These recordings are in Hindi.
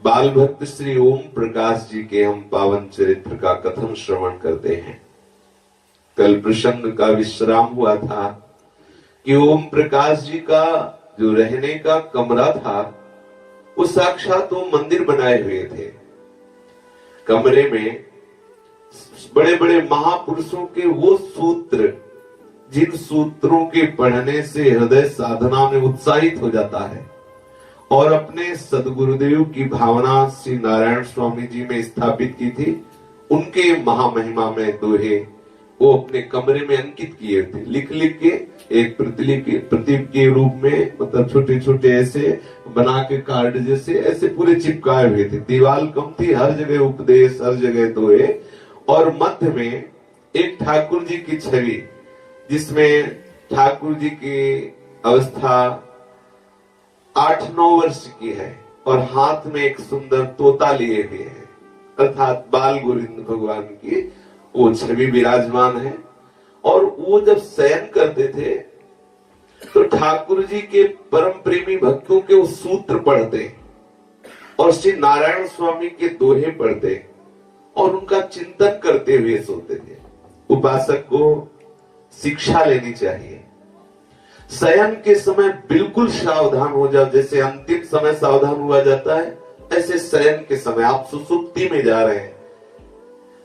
बाल भक्त श्री ओम प्रकाश जी के हम पावन चरित्र का कथन श्रवण करते हैं। कल प्रसंग का विश्राम हुआ था कि ओम प्रकाश जी का जो रहने का कमरा था वो साक्षात वो मंदिर बनाए हुए थे। कमरे में बड़े बड़े महापुरुषों के वो सूत्र, जिन सूत्रों के पढ़ने से हृदय साधना में उत्साहित हो जाता है और अपने सदगुरुदेव की भावना श्री नारायण स्वामी जी में स्थापित की थी, उनके महामहिमा में दोहे वो अपने कमरे में अंकित किए थे। लिख लिख के एक प्रतीक के रूप में, मतलब छोटे छोटे ऐसे बना के कार्ड जैसे ऐसे पूरे चिपकाए हुए थे। दीवार कम थी, हर जगह उपदेश, हर जगह दोहे, और मध्य में एक ठाकुर जी की छवि, जिसमें ठाकुर जी की अवस्था 8-9 वर्ष की है और हाथ में एक सुंदर तोता लिए हुए है, अर्थात बाल गोविंद भगवान की वो छवि विराजमान है। और वो जब शयन करते थे तो ठाकुर जी के परम प्रेमी भक्तों के वो सूत्र पढ़ते और श्री नारायण स्वामी के दोहे पढ़ते और उनका चिंतन करते हुए सोते थे। उपासक को शिक्षा लेनी चाहिए। शयन के समय बिल्कुल सावधान हो जाओ, जैसे अंतिम समय सावधान हुआ जाता है, ऐसे शयन के समय आप सुसुप्ति में जा रहे हैं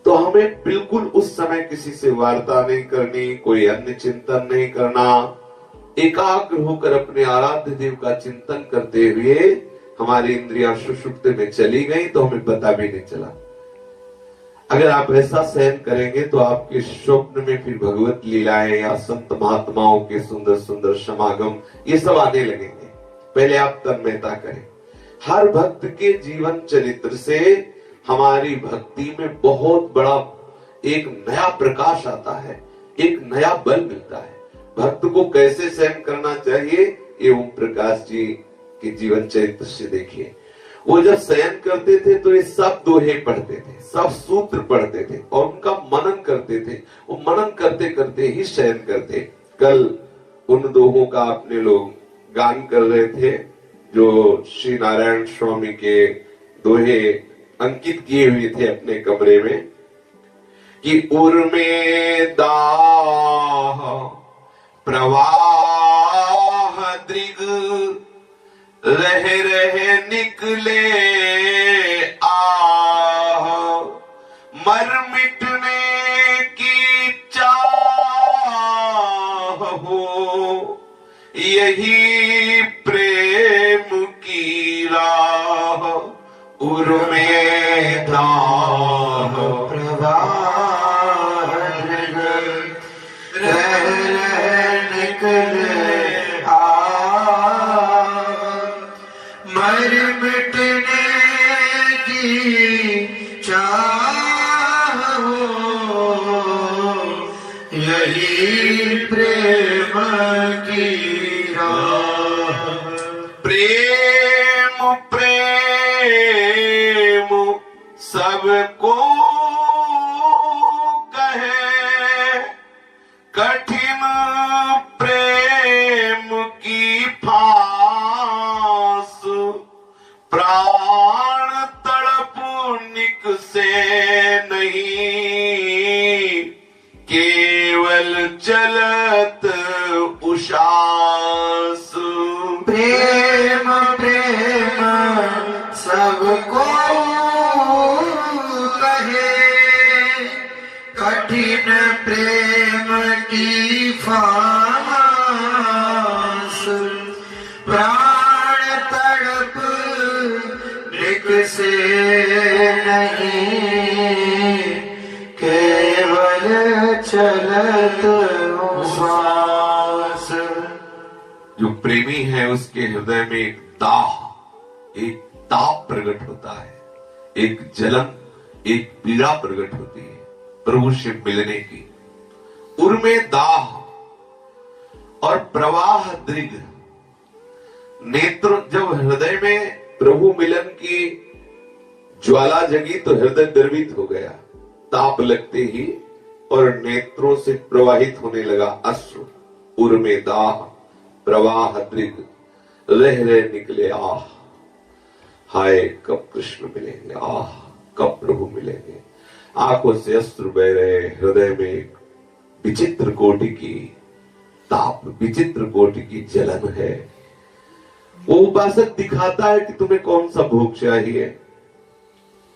तो हमें बिल्कुल उस समय किसी से वार्ता नहीं करनी, कोई अन्य चिंतन नहीं करना। एकाग्र होकर अपने आराध्य देव का चिंतन करते हुए हमारी इंद्रियां सुषुप्ति में चली गई तो हमें पता भी नहीं चला। अगर आप ऐसा शयन करेंगे तो आपके स्वप्न में फिर भगवत लीलाएं या संत महात्माओं के सुंदर सुंदर समागम ये सब आने लगेंगे। पहले आप तन्मयता करें। हर भक्त के जीवन चरित्र से हमारी भक्ति में बहुत बड़ा एक नया प्रकाश आता है, एक नया बल मिलता है। भक्त को कैसे शयन करना चाहिए ये ओम प्रकाश जी के जीवन चरित्र से देखिए। वो जब शयन करते थे तो ये सब दोहे पढ़ते थे, सब सूत्र पढ़ते थे और उनका मनन करते थे। वो मनन करते करते ही शयन करते। कल उन दोहों का अपने लोग गान कर रहे थे जो श्री नारायण स्वामी के दोहे अंकित किए हुए थे अपने कमरे में कि उर्मे दाह प्रवाह दृग रह रह निकले आह मर मिटने की चाह हो यही प्रेम की राह उर्मे दाह प्रवाह दृग रह रह निकले मर मिटने की चाह हो यही प्रेम की राह। प्रेम प्रेम सबको कहे कठिन प्रेम की फांस प्राण तड़प निकसे नहीं केवल चलत उषास। प्रेम प्रेम सबको कहे कठिन प्रेम की फांस प्राण तड़प निकसे नहीं केवल चलत उषास। जो प्रेमी है उसके हृदय में एक दाह, एक ताप प्रकट होता है, एक जलन, एक पीड़ा प्रकट होती है प्रभु से मिलने की। उर्मे दाह और प्रवाह दृग, नेत्र जब हृदय में प्रभु मिलन की ज्वाला जगी तो हृदय द्रवित हो गया, ताप लगते ही, और नेत्रों से प्रवाहित होने लगा अश्रु। उर्मे दाह प्रवाह दृग रह रह निकले आह। हाय कब कृष्ण मिलेंगे, आह कब प्रभु मिलेंगे। आंखों से अश्रु बह रहे, हृदय में एक विचित्र कोटि की ताप, विचित्र कोटि की जलन है। वो उपासक दिखाता है कि तुम्हें कौन सा भोग चाहिए,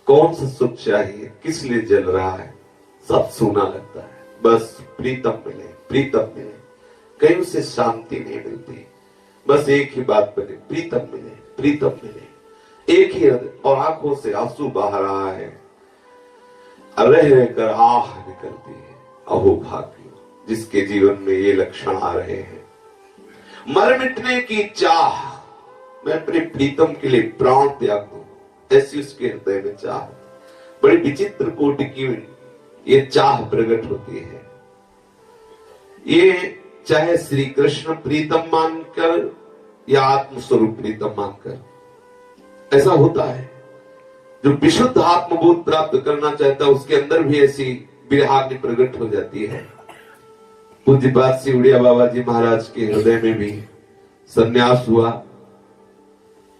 कौन सा सुख चाहिए, किस लिए जल रहा है, सब सुना लगता है। बस प्रीतम मिले, प्रीतम मिले, कहीं उसे शांति नहीं मिलती। बस एक ही बात बने, प्रीतम मिले, प्रीतम मिले, एक ही। और आंखों से आंसू बह रहा है, रह रहकर आह निकलती है। अहो भाग्य जिसके जीवन में ये लक्षण आ रहे हैं। मर मिटने की चाह, मैं अपने प्रीतम के लिए प्राण त्याग दूं, ऐसी उसके हृदय में चाह। बड़ी विचित्र कोटि की ये चाह प्रकट होती है। ये चाहे श्री कृष्ण प्रीतम मानकर या आत्मस्वरूप प्रीतम मानकर, ऐसा होता है। जो विशुद्ध आत्मबोध प्राप्त करना चाहता है उसके अंदर भी ऐसी विरहाग्नि प्रकट हो जाती है। पूज्य बात सिवड़िया बाबा जी महाराज के हृदय में भी संन्यास हुआ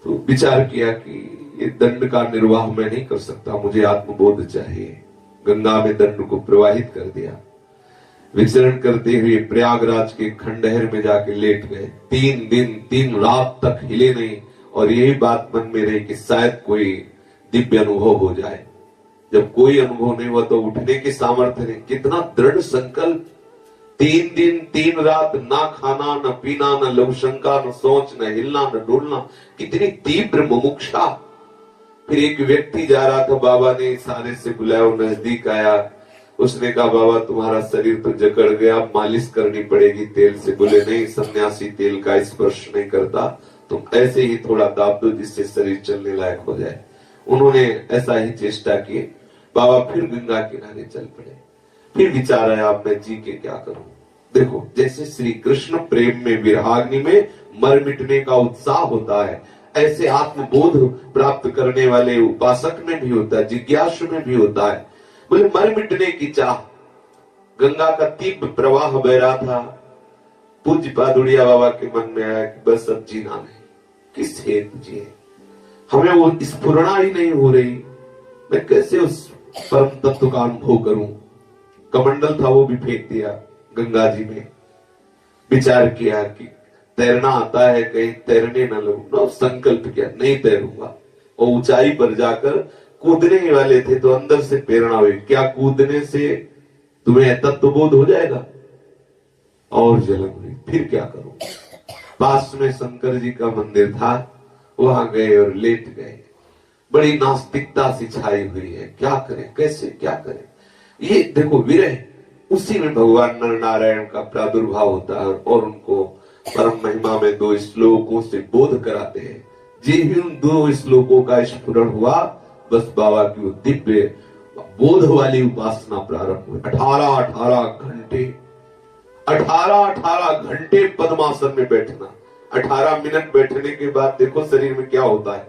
तो विचार किया कि ये दंड का निर्वाह मैं नहीं कर सकता, मुझे आत्मबोध चाहिए। गंगा में दंड को प्रवाहित कर दिया। विचरण करते हुए प्रयागराज के खंडहर में जाके लेट गए। 3 दिन 3 रात तक हिले नहीं, और यही बात मन में रही कि शायद कोई दिव्य अनुभव हो जाए। जब कोई अनुभव नहीं हुआ तो उठने की सामर्थ्य नहीं। कितना दृढ़ संकल्प। 3 दिन 3 रात, ना खाना न पीना, न लघुशंका, न सोच, न हिलना न डोलना। कितनी तीव्र मुमुक्षा। फिर एक व्यक्ति जा रहा था, बाबा ने इशारे से बुलाया, वो नजदीक आया। उसने कहा बाबा तुम्हारा शरीर तो जकड़ गया, मालिश करनी पड़ेगी तेल से। बोले नहीं, सन्यासी तेल का स्पर्श नहीं करता, तुम ऐसे ही थोड़ा दाब दो जिससे शरीर चलने लायक हो जाए। उन्होंने ऐसा ही चेष्टा की। बाबा फिर गंगा किनारे चल पड़े। फिर विचार आया अब मैं जी के क्या करूं। देखो जैसे श्री कृष्ण प्रेम में विरहाग्नि में मर मिटने का उत्साह होता है, ऐसे आत्मबोध प्राप्त करने वाले उपासक में भी होता है, जिज्ञासु में भी होता है। बोले मर मिटने की चाह। गंगा का तीव्र प्रवाह बह रहा था। पूज्य पादुड़िया बाबा के मन में आया कि बस अब जीना नहीं, किस हेतु जिए, हमें वो स्फुरणा ही नहीं हो रही, मैं कैसे उस परम तत्व का अनुभव करूं। कमंडल था वो भी फेंक दिया गंगा जी में। विचार किया कि तैरना आता है, कहीं तैरने न लगूंगा। संकल्प किया नहीं तैरूंगा। और ऊंचाई पर जाकर कूदने वाले थे तो अंदर से प्रेरणा हुई, क्या कूदने से तुम्हें तत्वबोध हो जाएगा। और जलन हुई, फिर क्या करूं। पास में शंकर जी का मंदिर था, वहां गए और लेट गए। बड़ी नास्तिकता सी छाई हुई है, क्या करें, कैसे क्या करें। ये देखो विरह, उसी में भगवान नर नारायण का प्रादुर्भाव होता है और उनको परम महिमा में 2 श्लोकों से बोध कराते हैं। जी ही उन 2 श्लोकों का स्फुरण हुआ, बस बाबा की वो दिव्य बोध वाली उपासना प्रारंभ हुई। 18 घंटे पद्मासन में बैठना। 18 मिनट बैठने के बाद देखो शरीर में क्या होता है।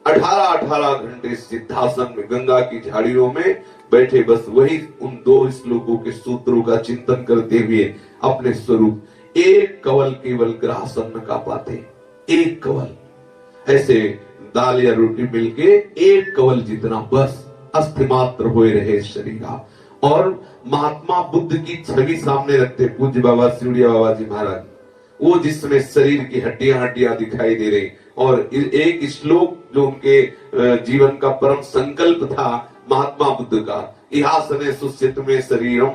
18 घंटे सिद्धासन में गंगा की झाड़ियों में बैठे, बस वही उन 2 श्लोकों के सूत्रों का चिंतन करते हुए अपने स्वरूप एक कवल केवल ग्रासन का पाते। एक कवल, ऐसे दाल या रोटी मिलके एक कवल जितना, बस अस्थिमात्र होए रहे शरीरा। और महात्मा बुद्ध की छवि सामने रखते पूज्य बाबा सिवड़िया बाबा जी महाराज, वो जिसमें शरीर की हड्डियां दिखाई दे रही। और एक श्लोक जो उनके जीवन का परम संकल्प था महात्मा बुद्ध का, इहासने सुस्थित में शरीरम,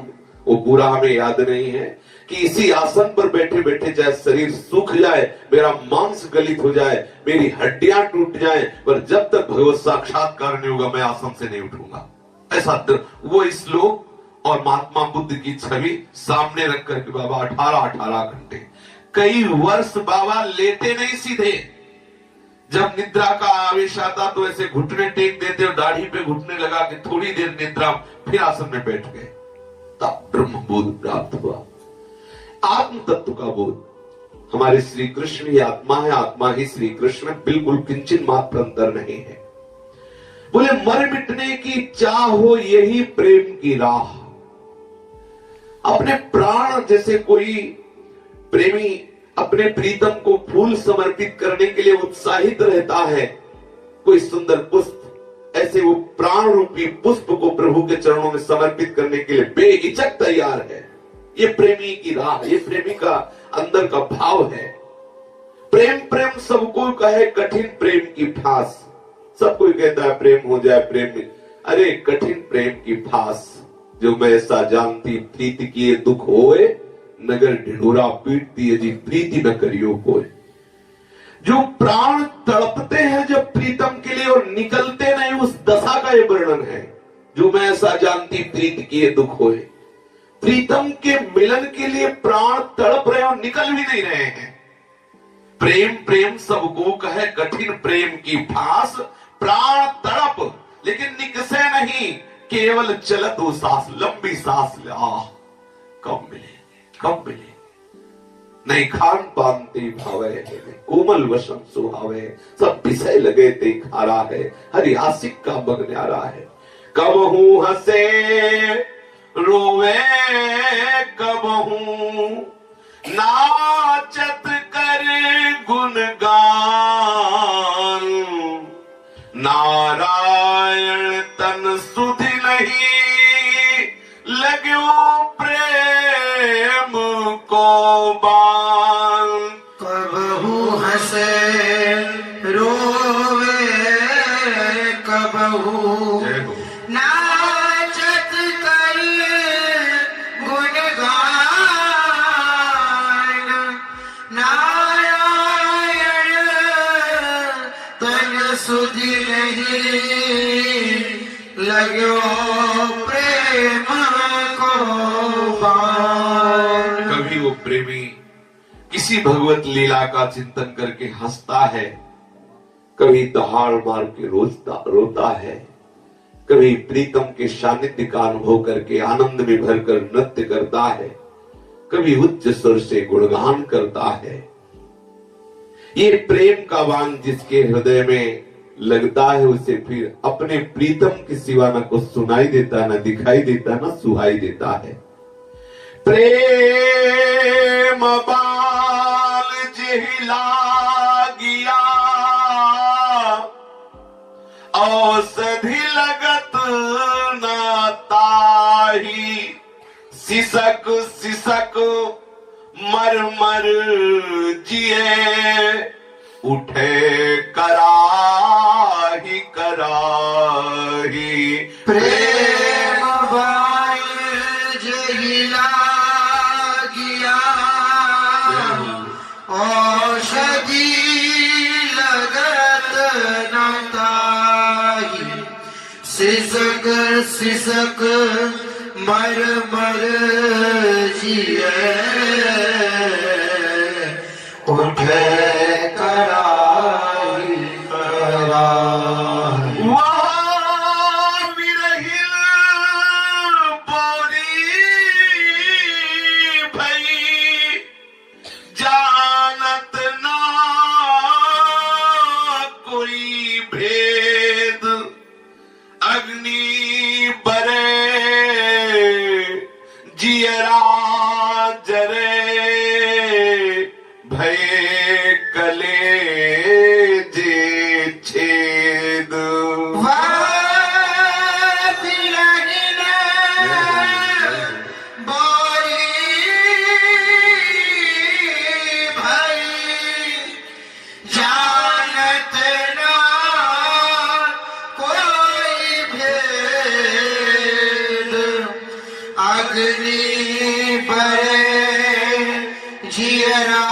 वो पूरा हमें याद नहीं है कि इसी आसन पर बैठे बैठे चाहे शरीर सूख जाए, मेरा मांस गलित हो जाए, मेरी हड्डियां टूट जाए, पर जब तक भगवत साक्षात्कार नहीं होगा मैं आसन से नहीं उठूंगा। ऐसा वो श्लोक और महात्मा बुद्ध की छवि सामने रख करके बाबा 18 घंटे, कई वर्ष बाबा लेटे नहीं सीधे। जब निद्रा का आवेश आता तो ऐसे घुटने टेक देते और दाढ़ी पे घुटने लगा के थोड़ी देर निद्रा, फिर आसन में बैठ गए। तब ब्रह्म बोध प्राप्त हुआ, आत्म तत्व का बोध। हमारे श्री कृष्ण ही आत्मा है, आत्मा ही श्री कृष्ण है, बिल्कुल किंचित मात्र अंतर नहीं है। बोले मर मिटने की चाह हो यही प्रेम की राह। अपने प्राण जैसे कोई प्रेमी अपने प्रीतम को फूल समर्पित करने के लिए उत्साहित रहता है, कोई सुंदर पुष्प, ऐसे वो प्राण रूपी पुष्प को प्रभु के चरणों में समर्पित करने के लिए बेहिचक तैयार है। ये प्रेमी की राह, ये प्रेमी का अंदर का भाव है। प्रेम प्रेम सबको कहे, कठिन प्रेम की फांस। सब कोई कहता है प्रेम हो जाए, प्रेम में, अरे कठिन प्रेम की फांस। जो मैं ऐसा जानती प्रीति किए दुख होए, नगर ढिढोरा पीटती है जी प्रीति न करियो कोई। जो प्राण तड़पते हैं जब प्रीतम के लिए और निकलते नहीं, उस दशा का ये वर्णन है। जो मैं ऐसा जानती प्रीति किए दुख होए, प्रीतम के मिलन के लिए प्राण तड़प रहे और निकल भी नहीं रहे हैं। प्रेम प्रेम सबको कहे, कठिन प्रेम की फांस। प्राण तड़प लेकिन निकसे नहीं, केवल चलत वो सांस, लंबी सांस ले। कब मिलेंगे, कब मिलेंगे। नहीं खान पान ते भावे, कोमल वसम सुहावे, सब विषय लगे ते खारा है, हरि आशिक का बगन्यारा है। कब हूं हंसे रोवे, कब हूं नाचत कर गुणगान। नारायण तन सुधि नहीं, लग्यो प्रेम को बान। कबहू हंसे रोवे, कबहू नाचत कर गुणगान। नारायण तन सुधि नहीं, लग्यो प्रेम को बान। कभी वो प्रेमी किसी भगवत लीला का चिंतन करके हंसता है, कभी दहाड़ मार के रोता है, कभी प्रीतम के सानिध्य का अनुभव करके आनंद में भरकर नृत्य करता है, कभी उच्च स्वर से गुणगान करता है। ये प्रेम का बाण जिसके हृदय में लगता है, उसे फिर अपने प्रीतम के सिवा न कुछ सुनाई देता, न दिखाई देता, न सुहाई देता है। प्रेम बाल जिहिला गिया, औषधि लगत न ताही। सिसक सिसक मर मर जिए, उठे कराही कराही। प्रेम बाल जहिला गिया, औषधि लगत न ताही। सिसक सिसक मर मर जिए, उठे कराही कराही। वहाँ विरहिल बोली भई, जानत ना कोई भेद। अग्नि बरे जियरा जरे, भये कले जे छेद। जानत ना कोई भेद। अग्नि बरे जियरा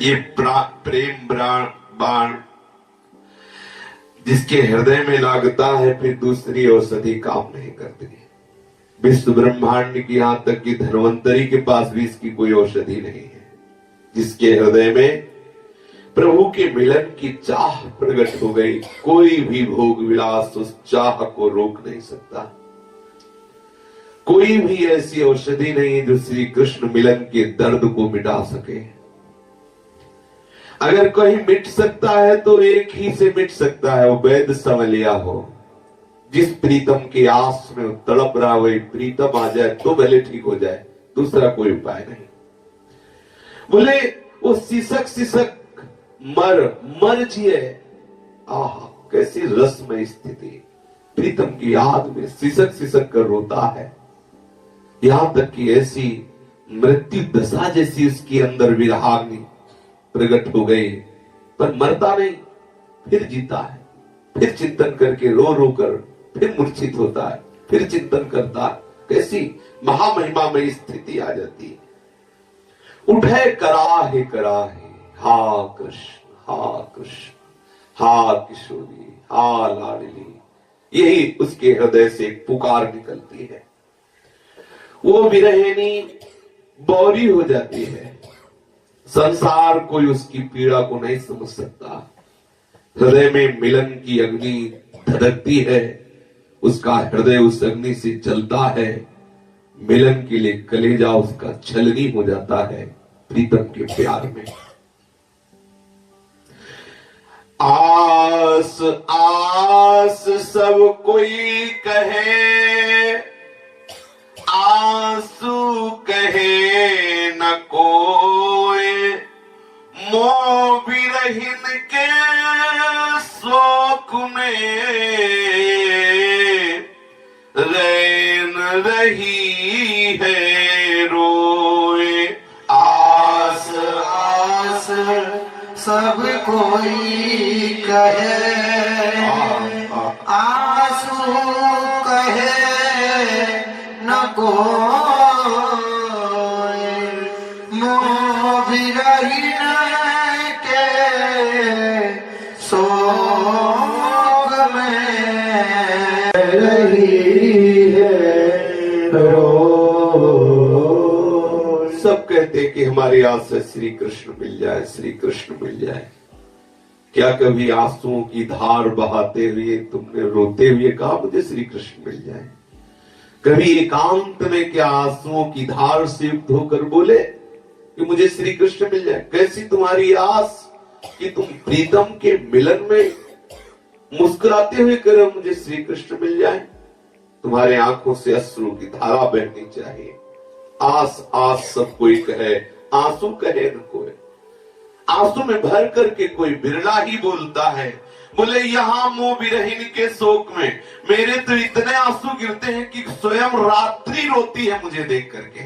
ये प्रेम बाण जिसके हृदय में लागता है, फिर दूसरी औषधि काम नहीं करती। विश्व ब्रह्मांड की, यहां तक कि धन्वंतरी के पास भी इसकी कोई औषधि नहीं है। जिसके हृदय में प्रभु के मिलन की चाह प्रकट हो गई, कोई भी भोग विलास उस चाह को रोक नहीं सकता। कोई भी ऐसी औषधि नहीं जो श्री कृष्ण मिलन के दर्द को मिटा सके। अगर कहीं मिट सकता है तो एक ही से मिट सकता है, वो वैद्य संवलिया हो, जिस प्रीतम की आस में वो तड़प रहा, वही प्रीतम आ जाए तो भले ठीक हो जाए, दूसरा कोई उपाय नहीं। बोले वो सिसक सिसक मर जिए। आह, कैसी रसमय स्थिति। प्रीतम की याद में सिसक सिसक कर रोता है। यहां तक कि ऐसी मृत्यु दशा जैसी उसके अंदर विरहाग्नि प्रकट हो गई, पर मरता नहीं, फिर जीता है। फिर चिंतन करके रो रो कर फिर मूर्छित होता है, फिर चिंतन करता है। कैसी महामहिमामयी स्थिति आ जाती है। उठे कराहे कराहे, हा कृष्ण हा कृष्ण, हा किशोरी हा लाडली, यही उसके हृदय से एक पुकार निकलती है। वो विरहिणी बौरी हो जाती है। संसार कोई उसकी पीड़ा को नहीं समझ सकता। हृदय में मिलन की अग्नि धधकती है, उसका हृदय उस अग्नि से जलता है। मिलन के लिए कलेजा उसका छलनी हो जाता है प्रीतम के प्यार में। आस आस सब कोई कहे, आंसू कहे न कोई, मोह विरहिन के शोक में रैन रही है रोए। आस आस सब कोई कहे, आंसू कहे न कोई, मोह विरहिन के शोक में रही है रोए। सब कहते कि हमारी आस है श्री कृष्ण मिल जाए, श्री कृष्ण मिल जाए। क्या कभी आंसुओं की धार बहाते हुए तुमने रोते हुए कहा मुझे श्री कृष्ण मिल जाए? कभी एकांत में क्या आंसुओं की धार से युक्त होकर बोले कि मुझे श्री कृष्ण मिल जाए? कैसी तुम्हारी आस कि तुम प्रीतम के मिलन में मुस्कुराते हुए करो मुझे श्री कृष्ण मिल जाए। तुम्हारे आंखों से अश्रु की धारा बहनी चाहिए। आस आस सब कोई कहे, आंसू कहे न कोई। आंसू में भर करके कोई बिरला ही बोलता है। बोले यहाँ मोह विरहिन के शोक में मेरे तो इतने आंसू गिरते हैं कि स्वयं रात्रि रोती है मुझे देख करके।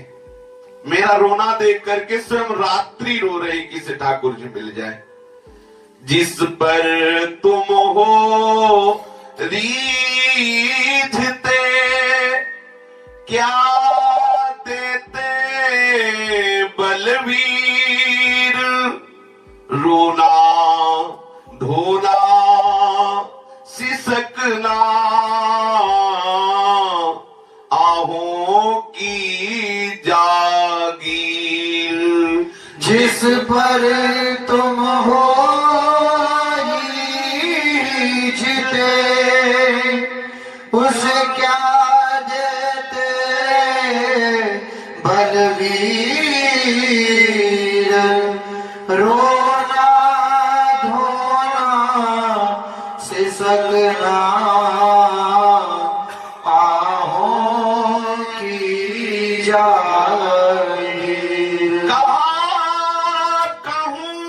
मेरा रोना देख करके स्वयं रात्रि रो रही कि इसे ठाकुर जी मिल जाए। जिस पर तुम हो रीझते क्या देते बलवीर, रोना धोना सिसकना आहों की जागीर। जिस पर तुम हो जीते उसे क्या देते बलवीर, रोना धोना सिसकना आहों की जागीर। कहाँ कहूँ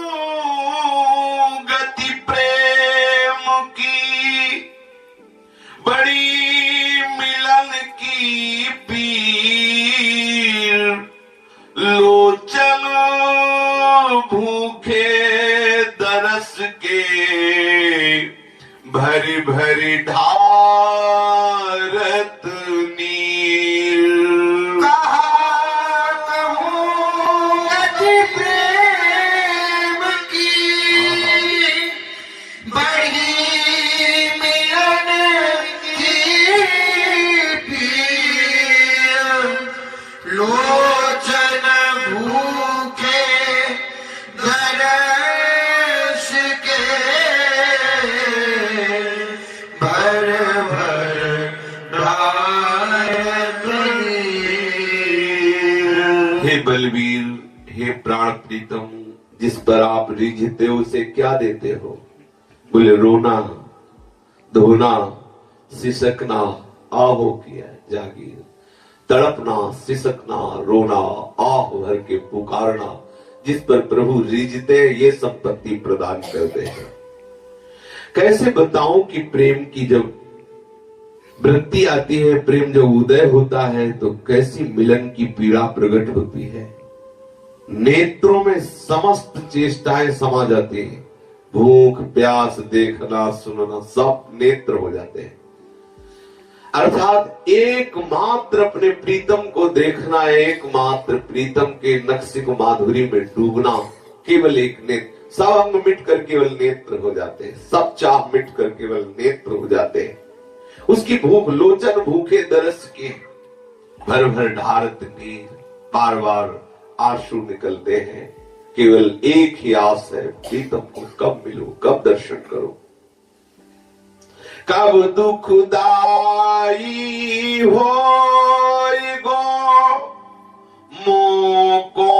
गति प्रेम की, बड़ी मिलन की पीर, लोचन भूखे दरस के भरी भरी ढारत नीर। कहाँ कहूँ गति प्रेम की, बड़ी मिलन की पीर, लोचन भूखे दरस के भर भर ढारत नीर। हे बलवीर, हे प्राण प्रीतम, जिस पर आप रिझते हो उसे क्या देते हो? बोले रोना धोना सिसकना आहो किया जागीर, तड़पना सिसकना रोना आह भर के पुकारना, जिस पर प्रभु रिझते ये संपत्ति प्रदान करते हैं। कैसे बताऊं कि प्रेम की जब वृत्ति आती है, प्रेम जब उदय होता है तो कैसी मिलन की पीड़ा प्रकट होती है। नेत्रों में समस्त चेष्टाएं समा जाती हैं, भूख प्यास देखना सुनना सब नेत्र हो जाते हैं। अर्थात एकमात्र अपने प्रीतम को देखना, एकमात्र प्रीतम के नक्शिक माधुरी में डूबना, केवल एक नेत्र, सब अंग मिट कर केवल नेत्र हो जाते हैं, सब चाह मिट कर केवल नेत्र हो जाते हैं। उसकी भूख लोचन भूखे दरस के भर भर ढारत नीर, बार बार आंसू निकलते हैं। केवल एक ही आस है, प्रीतम को कब मिलो, कब दर्शन करो, कब दुखदाई होइगो मोको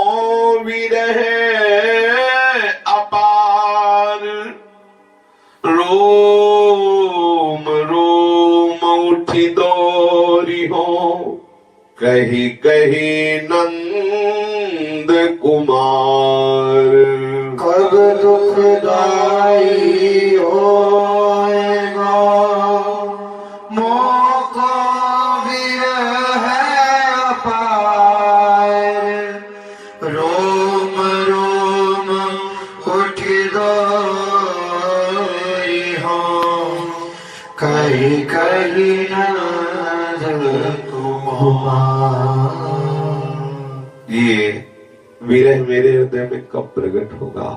विरह अपार, रोम रोम उठी दौरी हो कही कही नंद कुमार। कब दुखदाई होएगा मोको विरह अपार, रोम रोम उठी दौरी हो कही कही नंद कुमार। ये विरह मेरे हृदय में कब प्रकट होगा,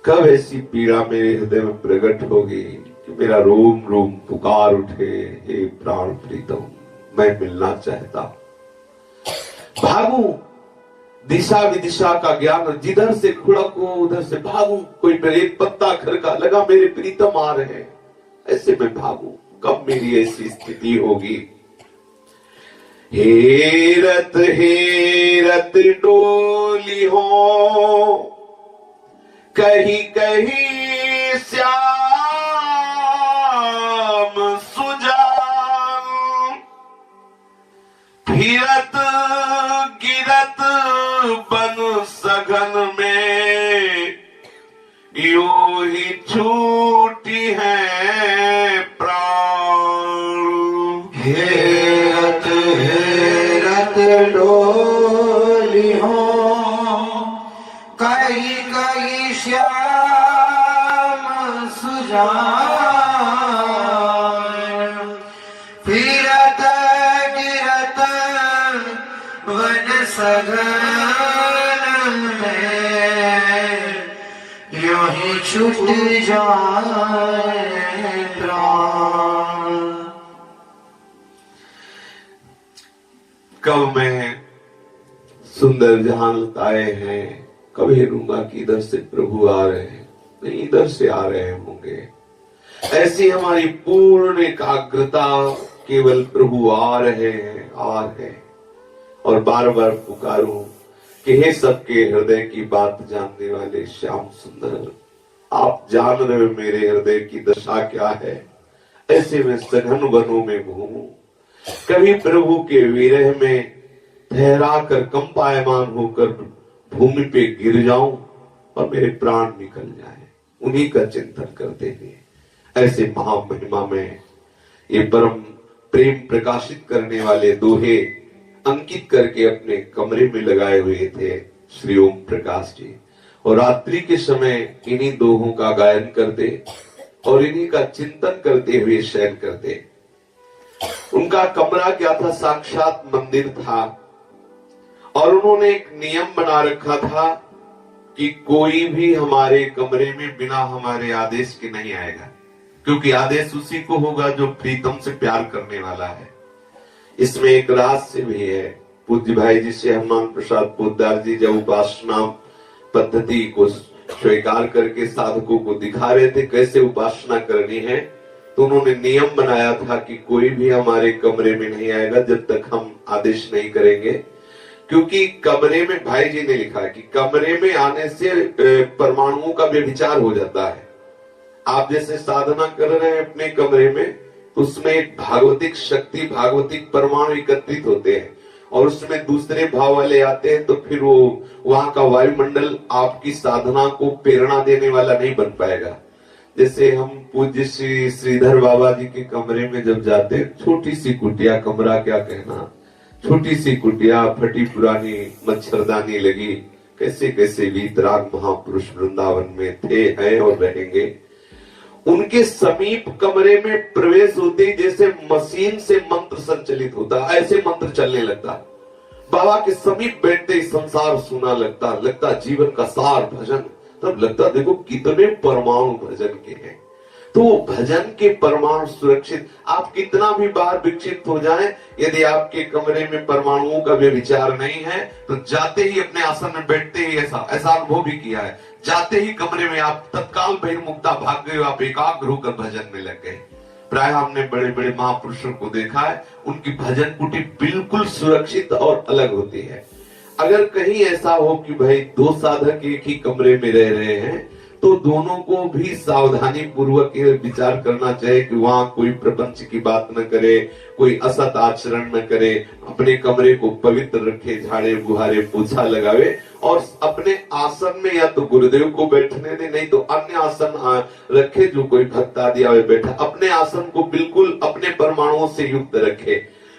कब ऐसी पीड़ा मेरे हृदय में प्रकट होगी कि मेरा रोम रोम पुकार उठे, हे प्राण प्रीतम मैं मिलना चाहता हूं। भागू दिशा विदिशा का ज्ञान, जिधर से खुड़कू उधर से भागू, कोई मेरे एक पत्ता खरका लगा मेरे प्रीतम आ रहे हैं, ऐसे मैं भागू, कब मेरी ऐसी स्थिति होगी। हेरत हेरत डोली हो कहीं कहीं श्याम सुजान, फिरत गिरत बन सघन में यो ही छूटी है प्राण। हेरत हेरत डोली हो कई कई श्याम सुजान, फिरत गिरत वन सघन में यूं ही छूट जाए प्राण। कब मैं सुंदर जहां लताए हैं, कब हेरूंगा कि इधर से प्रभु आ रहे हैं, नहीं इधर से आ रहे होंगे। ऐसी हमारी पूर्ण एकाग्रता, केवल प्रभु आ रहे हैं, आ रहे हैं, और बार बार पुकारूं कि हे सबके हृदय की बात जानने वाले श्याम सुंदर, आप जान रहे हो मेरे हृदय की दशा क्या है। ऐसे में सघन वनों में घूमूं, कभी प्रभु के विरह में ठहरा कर कंपायमान होकर भूमि पे गिर जाऊं और मेरे प्राण निकल जाए, उन्हीं का चिंतन करते हुए। ऐसे महामहिमा में ये परम प्रेम प्रकाशित करने वाले दोहे अंकित करके अपने कमरे में लगाए हुए थे श्री ओम प्रकाश जी, और रात्रि के समय इन्हीं दोहों का गायन करते और इन्हीं का चिंतन करते हुए शयन करते। उनका कमरा क्या था, साक्षात मंदिर था, और उन्होंने एक नियम बना रखा था कि कोई भी हमारे कमरे में बिना हमारे आदेश के नहीं आएगा, क्योंकि आदेश उसी को होगा जो प्रीतम से प्यार करने वाला है। इसमें एक रहस्य भी है। पूज्य भाई जी से हनुमान प्रसाद पोद्दार जी जब उपासना पद्धति को स्वीकार करके साधकों को दिखा रहे थे कैसे उपासना करनी है, तो उन्होंने नियम बनाया था कि कोई भी हमारे कमरे में नहीं आएगा जब तक हम आदेश नहीं करेंगे, क्योंकि कमरे में, भाई जी ने लिखा कि कमरे में आने से परमाणुओं का व्यभिचार हो जाता है। आप जैसे साधना कर रहे हैं अपने कमरे में, तो उसमें एक भागवतिक शक्ति, भागवतिक परमाणु एकत्रित होते हैं और उसमें दूसरे भाव वाले आते हैं, तो फिर वो वहां का वायुमंडल आपकी साधना को प्रेरणा देने वाला नहीं बन पाएगा। जैसे हम पूज्य श्री श्रीधर बाबा जी के कमरे में जब जाते हैं, छोटी सी कुटिया, कमरा क्या कहना, छोटी सी कुटिया, फटी पुरानी मच्छरदानी लगी, कैसे कैसे वीतराग महापुरुष वृंदावन में थे, हैं और रहेंगे। उनके समीप कमरे में प्रवेश होते ही जैसे मशीन से मंत्र संचलित होता, ऐसे मंत्र चलने लगता। बाबा के समीप बैठते ही संसार सुना लगता जीवन का सार भजन। तब लगता देखो कितने परमाणु भजन के हैं। तो भजन के परमाणु सुरक्षित, आप कितना भी बाहर विकसित हो जाएं, यदि आपके कमरे में परमाणुओं का भी विचार नहीं है, तो जाते ही अपने आसन में बैठते ही ऐसा अनुभव भी किया है, जाते ही कमरे में आप तत्काल बहिर्मुखता भाग गए, आप एकाग्र होकर भजन में लग गए। प्राय हमने बड़े बड़े महापुरुषों को देखा है, उनकी भजन कुटी बिल्कुल सुरक्षित और अलग होती है। अगर कहीं ऐसा हो कि भाई दो साधक एक ही कमरे में रह रहे हैं, तो दोनों को भी सावधानी पूर्वक विचार करना चाहिए कि वहां कोई प्रपंच की बात न करे, कोई असत आचरण न करे, अपने कमरे को पवित्र रखे, झाड़े बुहारे पोछा लगावे और अपने आसन में या तो गुरुदेव को बैठने दे, नहीं तो अन्य आसन रखे, जो कोई भक्त आदि आवे बैठा, अपने आसन को बिल्कुल अपने परमाणुओं से युक्त रखे।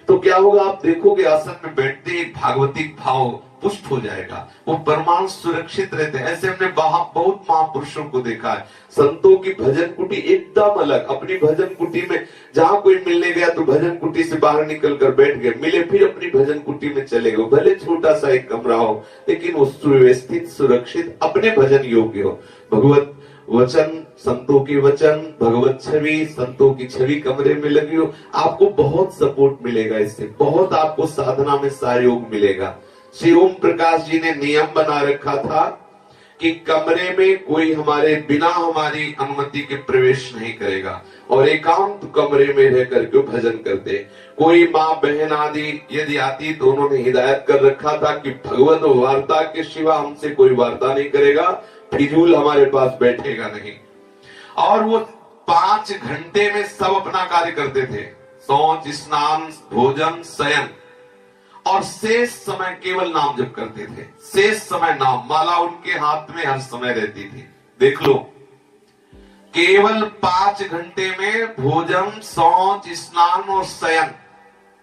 तो क्या होगा, आप देखोगे आसन में बैठते एक भागवतिक भाव पुष्ट हो जाएगा, वो परमाणु सुरक्षित रहते हैं। ऐसे हमने बहुत महापुरुषों को देखा है। संतों की भजन कुटी एकदम अलग। अपनी भजन कुटी में जहां कोई मिलने गया तो भजन कुटी से बाहर निकल कर बैठ गए, मिले फिर अपनी भजन कुटी में चले गए। भले छोटा सा एक कमरा हो, लेकिन वो सुव्यवस्थित, सुरक्षित, अपने भजन योग्य हो। भगवत वचन, संतों के वचन, भगवत छवि, संतों की छवि कमरे में लगी हो, आपको बहुत सपोर्ट मिलेगा, इससे बहुत आपको साधना में सहयोग मिलेगा। श्री ओम प्रकाश जी ने नियम बना रखा था कि कमरे में कोई हमारे बिना हमारी अनुमति के प्रवेश नहीं करेगा और एकांत कमरे में रह करके भजन करते। कोई माँ बहन आदि यदि आती तो उन्होंने हिदायत कर रखा था कि भगवत वार्ता के सिवा हमसे कोई वार्ता नहीं करेगा, फिजूल हमारे पास बैठेगा नहीं। और वो 5 घंटे में सब अपना कार्य करते थे, शौच, स्नान, भोजन, शयन, और शेष समय केवल नाम जप करते थे। शेष समय नाम, माला उनके हाथ में हर समय रहती थी। देख लो, केवल 5 घंटे में भोजन, शौच, स्नान और शयन,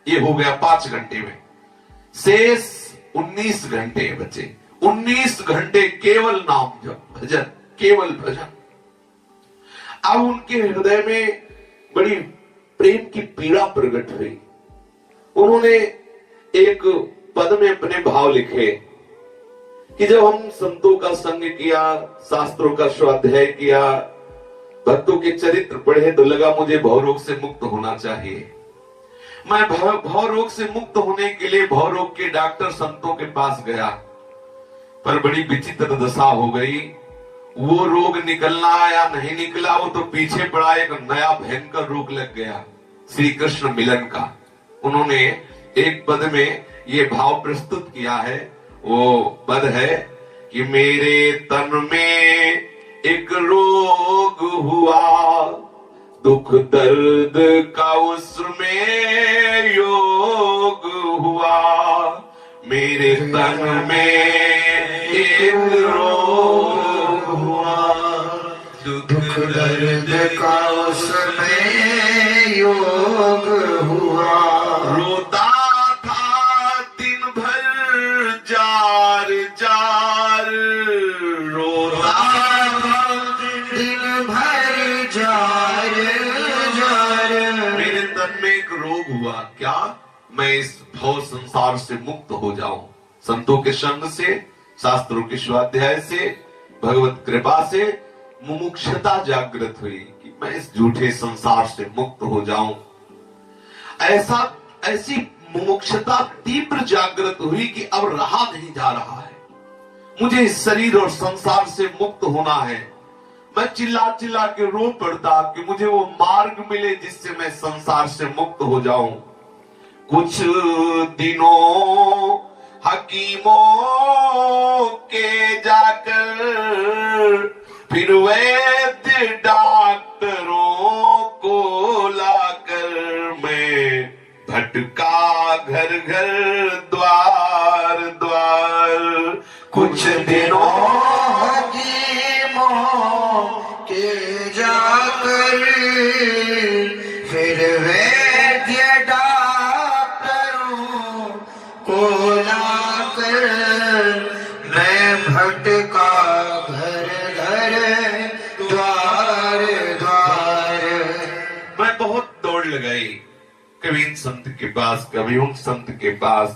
ये हो गया 5 घंटे में। शेष 19 घंटे बचे। 19 घंटे केवल नाम जप, भजन, केवल भजन। अब उनके हृदय में बड़ी प्रेम की पीड़ा प्रकट हुई। उन्होंने एक पद में अपने भाव लिखे कि जब हम संतों का संग किया, शास्त्रों का स्वाध्याय किया, भक्तों के चरित्र पढ़े, तो लगा मुझे भवरोग से मुक्त होना चाहिए। मैं भवरोग से मुक्त होने के लिए भवरोग के डॉक्टर संतों के पास गया, पर बड़ी विचित्र दशा हो गई। वो रोग निकलना या नहीं निकला, वो तो पीछे पड़ा एक नया भयंकर रोग लग गया, श्री कृष्ण मिलन का। उन्होंने एक पद में ये भाव प्रस्तुत किया है। वो पद है कि मेरे तन में एक रोग हुआ, दुख दर्द का उसमें योग हुआ। मेरे तन में एक रोग हुआ, दुख दर्द का उसमें योग हुआ। रोता था दिन भर जार जार, रोता था दिन भर जार जार। मेरे तन में एक रोग हुआ, क्या मैं इस भव संसार से मुक्त हो जाऊं। संतों के संग से, शास्त्रों के स्वाध्याय से, भगवत कृपा से मुमुक्षता जागृत हुई कि मैं इस झूठे संसार से मुक्त हो जाऊं। ऐसी मुमुक्षता तीव्र जागृत हुई कि अब रहा नहीं जा रहा है, मुझे इस शरीर और संसार से मुक्त होना है। मैं चिल्ला चिल्ला के रो पड़ता कि मुझे वो मार्ग मिले जिससे मैं संसार से मुक्त हो जाऊं। कुछ दिनों हकीमों के जाकर, फिर वैद्य डॉक्टरों को लाकर, भटका घर घर द्वार द्वार। कुछ दिनों हकीमों के जाकर फिर वैद्य डॉक्टरों को लाकर मैं भटका घर घर द्वार द्वार। मैं बहुत दौड़ लगाई, कभी इन संत के पास, कभी उन संत के पास,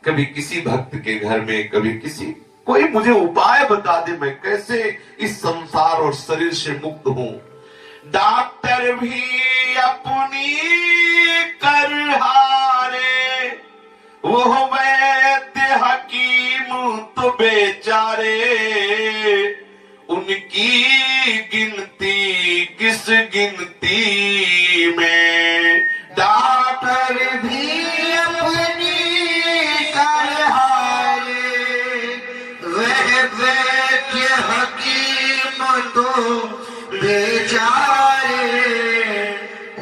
कभी किसी भक्त के घर में, कभी किसी, कोई मुझे उपाय बता दे मैं कैसे इस संसार और शरीर से मुक्त हूं। डॉक्टर भी अपनी कर हारे, वो वैद्य हकीम तो बेचारे, उनकी गिनती किस गिनती में। डॉक्टर भी अपनी कर हारे, वह वैद्य हकीम तो बेचारे,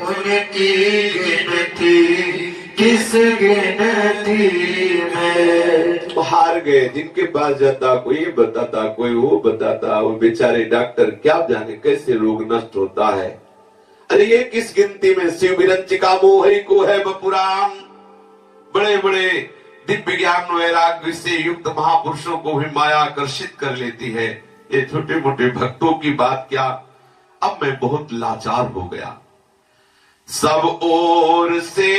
उनकी गिनती किस गिनती में। हार गए, जिनके पास जाता कोई ये बताता, कोई वो बताता, वो बेचारे डॉक्टर क्या जाने कैसे रोग नष्ट होता है। अरे ये किस गिनती में, शिव विरंचिका मोहि को है बपुराण। बड़े बड़े दिव्य ज्ञान वैराग्य से युक्त महापुरुषों को भी माया आकर्षित कर लेती है, ये छोटे मोटे भक्तों की बात क्या। अब मैं बहुत लाचार हो गया, सब ओर से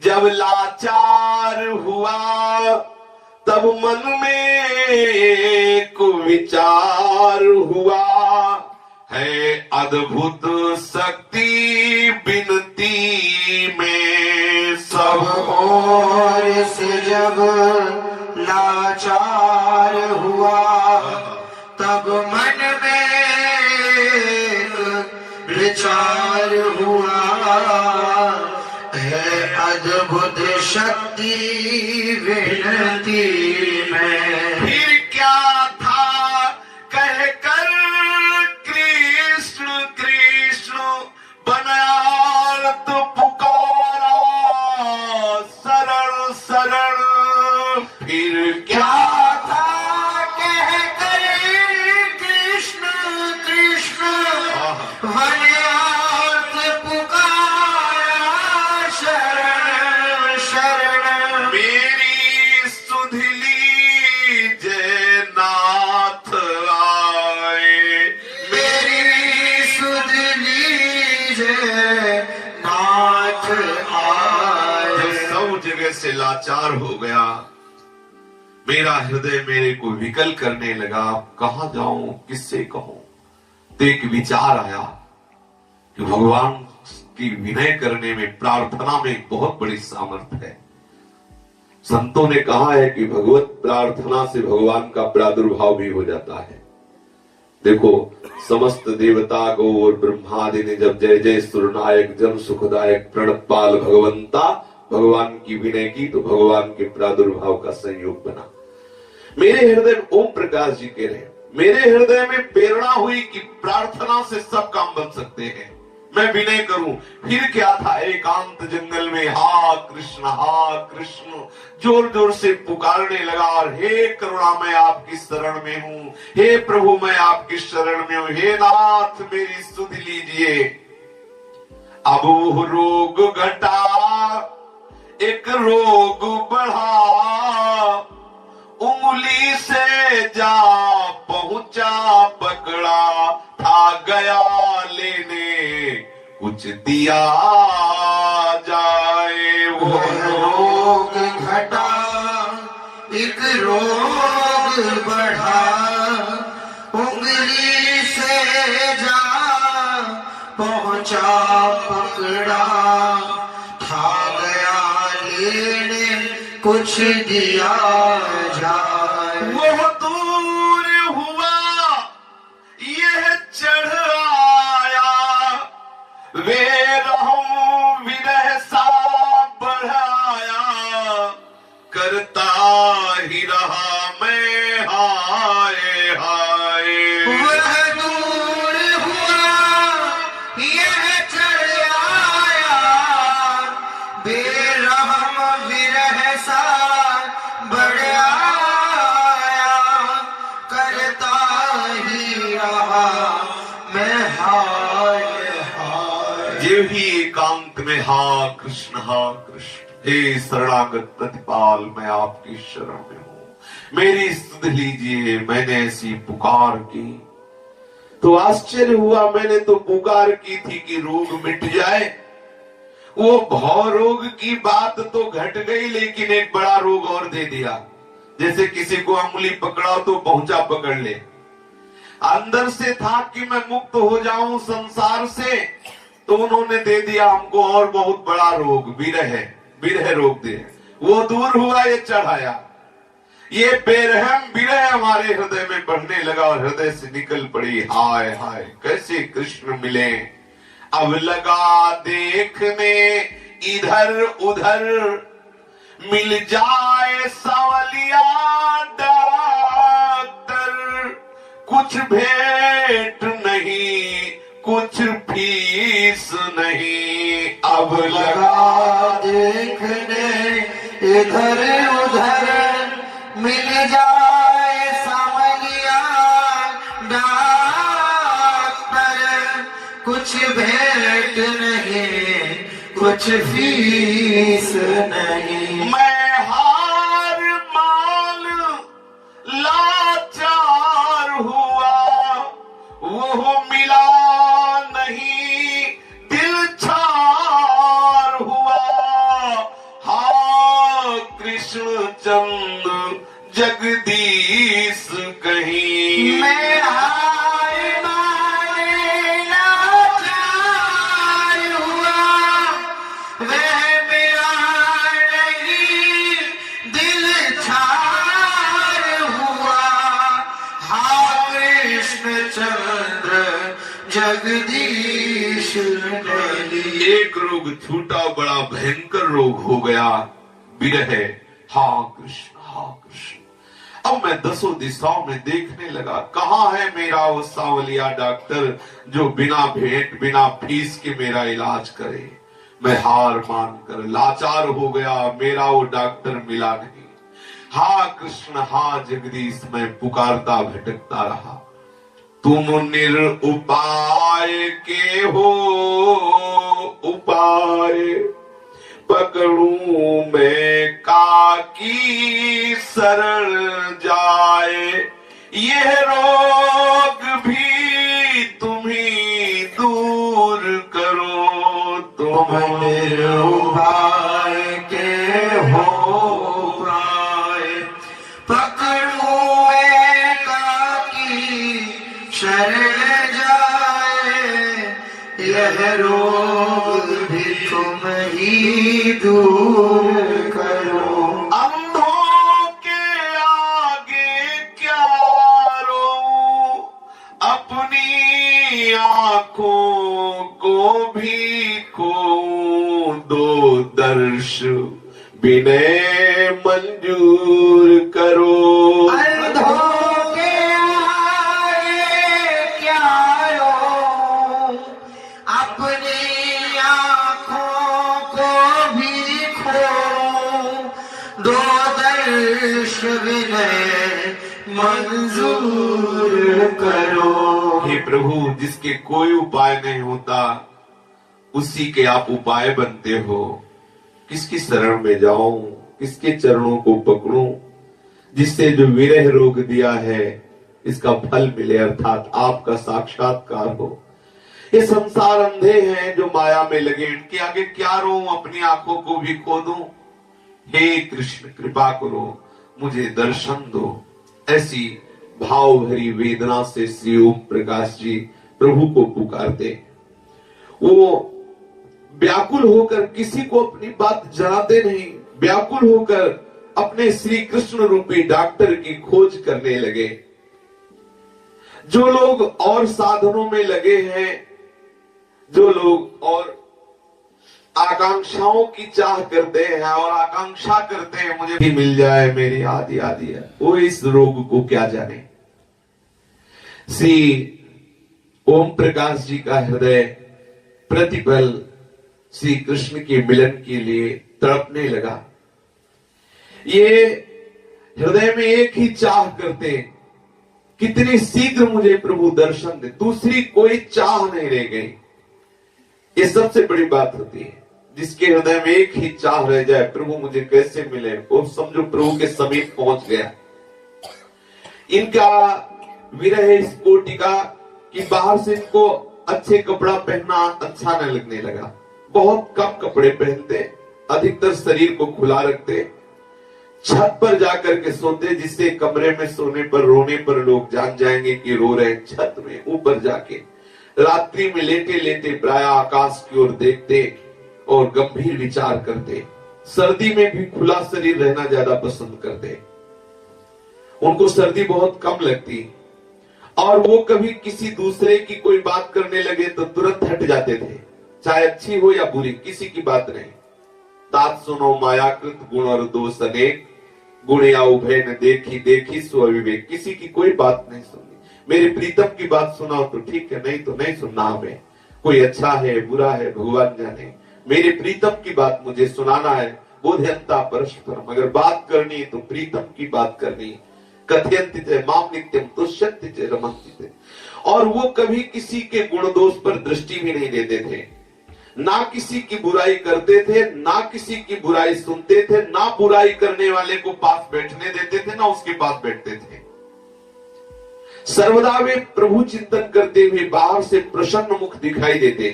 जब लाचार हुआ, तब मन में एक विचार हुआ, है अद्भुत शक्ति बिनती में। सब ओर से जब लाचार हुआ, तब मन में एक विचार हुआ, है अद्भुत शक्ति विनती में। फिर क्या था कहकर कृष्ण कृष्ण बनाया तो पुकारा, शरण शरण। फिर क्या था कहकर कृष्ण कृष्ण बनाया पुकारा, शरण शरण। मेरी सुधली जयनाथ आए, मेरी सुधली जयनाथ आए। जो सब जगह से लाचार हो गया, मेरा हृदय मेरे को विकल करने लगा, कहां जाऊं, किससे कहूं। तो एक विचार आया कि भगवान की विनय करने में, प्रार्थना में एक बहुत बड़ी सामर्थ्य है। संतों ने कहा है कि भगवत प्रार्थना से भगवान का प्रादुर्भाव भी हो जाता है। देखो, समस्त देवता गौ और ब्रह्मादि ने जब जय जय सुरनायक जन सुखदायक प्रणपाल भगवंता भगवान की विनय की, तो भगवान के प्रादुर्भाव का संयोग बना। मेरे हृदय में ओम प्रकाश जी के रहे, मेरे हृदय में प्रेरणा हुई कि प्रार्थना से सब काम बन सकते हैं, मैं विनय करूं। फिर क्या था, एकांत जंगल में हा कृष्ण जोर जोर से पुकारने लगा, और हे करुणा मैं आपकी शरण में हूं, हे प्रभु मैं आपकी शरण में हूं, हे नाथ मेरी सुध लीजिए। अब वो रोग घटा, एक रोग बढ़ा, उंगली से जा पहुंचा पकड़ा, था गया लेने कुछ दिया जाए। वो रोग घटा, एक रोग बढ़ा, उंगली से जा पहुंचा पकड़ा, था गया लेने कुछ दिया जाए। वो दूर हुआ, यह चढ़ आया, वे रहूं विरह सा बढ़ाया, करता ही रहा मैं हाय हाय। वह दूर हुआ, यह चढ़ आया, वे हा कृष्ण हे शरणागत प्रतिपाल, मैं आपकी शरण में हूं, मेरी सुध लीजिए, मैंने ऐसी पुकार की। तो आश्चर्य हुआ, मैंने तो पुकार की थी कि रोग मिट जाए। वो भव रोग की बात तो घट गई, लेकिन एक बड़ा रोग और दे दिया। जैसे किसी को अंगुली पकड़ाओ तो पहुंचा पकड़ ले। अंदर से था कि मैं मुक्त हो जाऊं संसार से, तो उन्होंने दे दिया हमको और बहुत बड़ा रोग, विरह रोग दे। वो दूर हुआ, ये चढ़ाया। ये बेरहम विरह हमारे हृदय में बढ़ने लगा और हृदय से निकल पड़ी, हाय हाय कैसे कृष्ण मिले। अब लगा देखने इधर उधर, मिल जाए सांवलिया डॉक्टर, कुछ भेंट नहीं कुछ फीस नहीं। अब लगा देखने इधर उधर, मिल जाए सांवलिया डॉक्टर, कुछ भेंट नहीं कुछ फीस नहीं। मैं हार मान लाचार हुआ, वो मिला नहीं दिल छार हुआ। हाँ कृष्ण चंद्र जगदीश कहीं, मैं हार माने लाचार हुआ, वह मिला नहीं दिल छार हुआ। हाँ कृष्ण चंद्र जगदीश कहीं। एक रोग छूटा, बड़ा भयंकर रोग हो गया, विरह। हाँ कृष्ण अब मैं दसों दिशाओं में देखने लगा, कहाँ है मेरा वो सांवलिया डॉक्टर जो बिना भेंट बिना फीस के मेरा इलाज करे। मैं हार मानकर लाचार हो गया, मेरा वो डॉक्टर मिला नहीं। हाँ कृष्ण हाँ जगदीश, मैं पुकारता भटकता रहा। तुम निरुपाय के हो उपाय, पकड़ूं मैं काकी शरण जाए। यह रोग भी तुम्ही दूर करो, तुम निरुपाय के हो उपाय, पकड़ूं मैं काकी शरण जाए। यह रोग भी तुम ही दूर करो। अंधों के आगे क्या रो, अपनी आंखों को भी खोऊं। दो दर्श विनय मंजूर करो। अंधों के आगे क्या रो, अपनी आँखों को भी खोऊं। दो दर्श विनय मंजूर करो। हे प्रभु, जिसके कोई उपाय नहीं होता उसी के आप उपाय बनते हो। किसकी शरण में जाऊं, किसके चरणों को पकड़ूं, जिससे जो विरह रोग दिया है इसका फल मिले, अर्थात आपका साक्षात्कार हो। ये संसार अंधे हैं जो माया में लगे, इनके आगे क्या रोऊं, अपनी आंखों को भी खो दूं। हे कृष्ण कृपा करो, मुझे दर्शन दो। ऐसी भाव भरी वेदना से श्री ओम प्रकाश जी प्रभु को पुकारते। वो व्याकुल होकर किसी को अपनी बात जनाते नहीं, व्याकुल होकर अपने श्री कृष्ण रूपी डॉक्टर की खोज करने लगे। जो लोग और साधनों में लगे हैं, जो लोग और आकांक्षाओं की चाह करते हैं और आकांक्षा करते हैं मुझे भी मिल जाए, मेरी आदि आदि है, वो इस रोग को क्या जाने। श्री ओम प्रकाश जी का हृदय प्रतिपल श्री कृष्ण के मिलन के लिए तड़पने लगा। ये हृदय में एक ही चाह करते, कितनी शीघ्र मुझे प्रभु दर्शन दे, दूसरी कोई चाह नहीं रह गई। ये सबसे बड़ी बात होती है। जिसके हृदय में एक ही चाह रह जाए, प्रभु मुझे कैसे मिले, वो समझो प्रभु के समीप पहुंच गया। इनका विरह इस कोटि का कि बाहर से इनको अच्छे कपड़ा पहनना अच्छा न लगने लगा। बहुत कम कपड़े पहनते, अधिकतर शरीर को खुला रखते, छत पर जाकर के सोते, जिससे कमरे में सोने पर रोने पर लोग जान जाएंगे कि रो रहे। छत में ऊपर जाके रात्रि में लेटे लेटे प्राय आकाश की ओर देखते और गंभीर विचार करते। सर्दी में भी खुला शरीर रहना ज्यादा पसंद करते, उनको सर्दी बहुत कम लगती। और वो कभी किसी दूसरे की कोई बात करने लगे तो तुरंत हट जाते थे, चाहे अच्छी हो या बुरी, किसी की बात नहीं। तात सुनो मायाकृत गुण और दोष अनेक, गुण या उभय न देखी देखी सो अविवेक। किसी की कोई बात नहीं सुननी, मेरे प्रीतम की बात सुनाओ तो ठीक है, नहीं तो नहीं सुनना हमें। कोई अच्छा है बुरा है भगवान जाने, मेरे प्रीतम की बात मुझे सुनाना है। बोधयंता परस्परम, अगर बात करनी है तो प्रीतम की बात करनी। कथयन्ति च माम नित्यम तुष्यन्ति च रमन्ति च। और वो कभी किसी के गुण दोष पर दृष्टि भी नहीं देते थे, ना किसी की बुराई करते थे, ना किसी की बुराई सुनते थे, ना बुराई करने वाले को पास बैठने देते थे, ना उसके पास बैठते थे। सर्वदा वे प्रभु चिंतन करते हुए बाहर से प्रसन्न मुख दिखाई देते।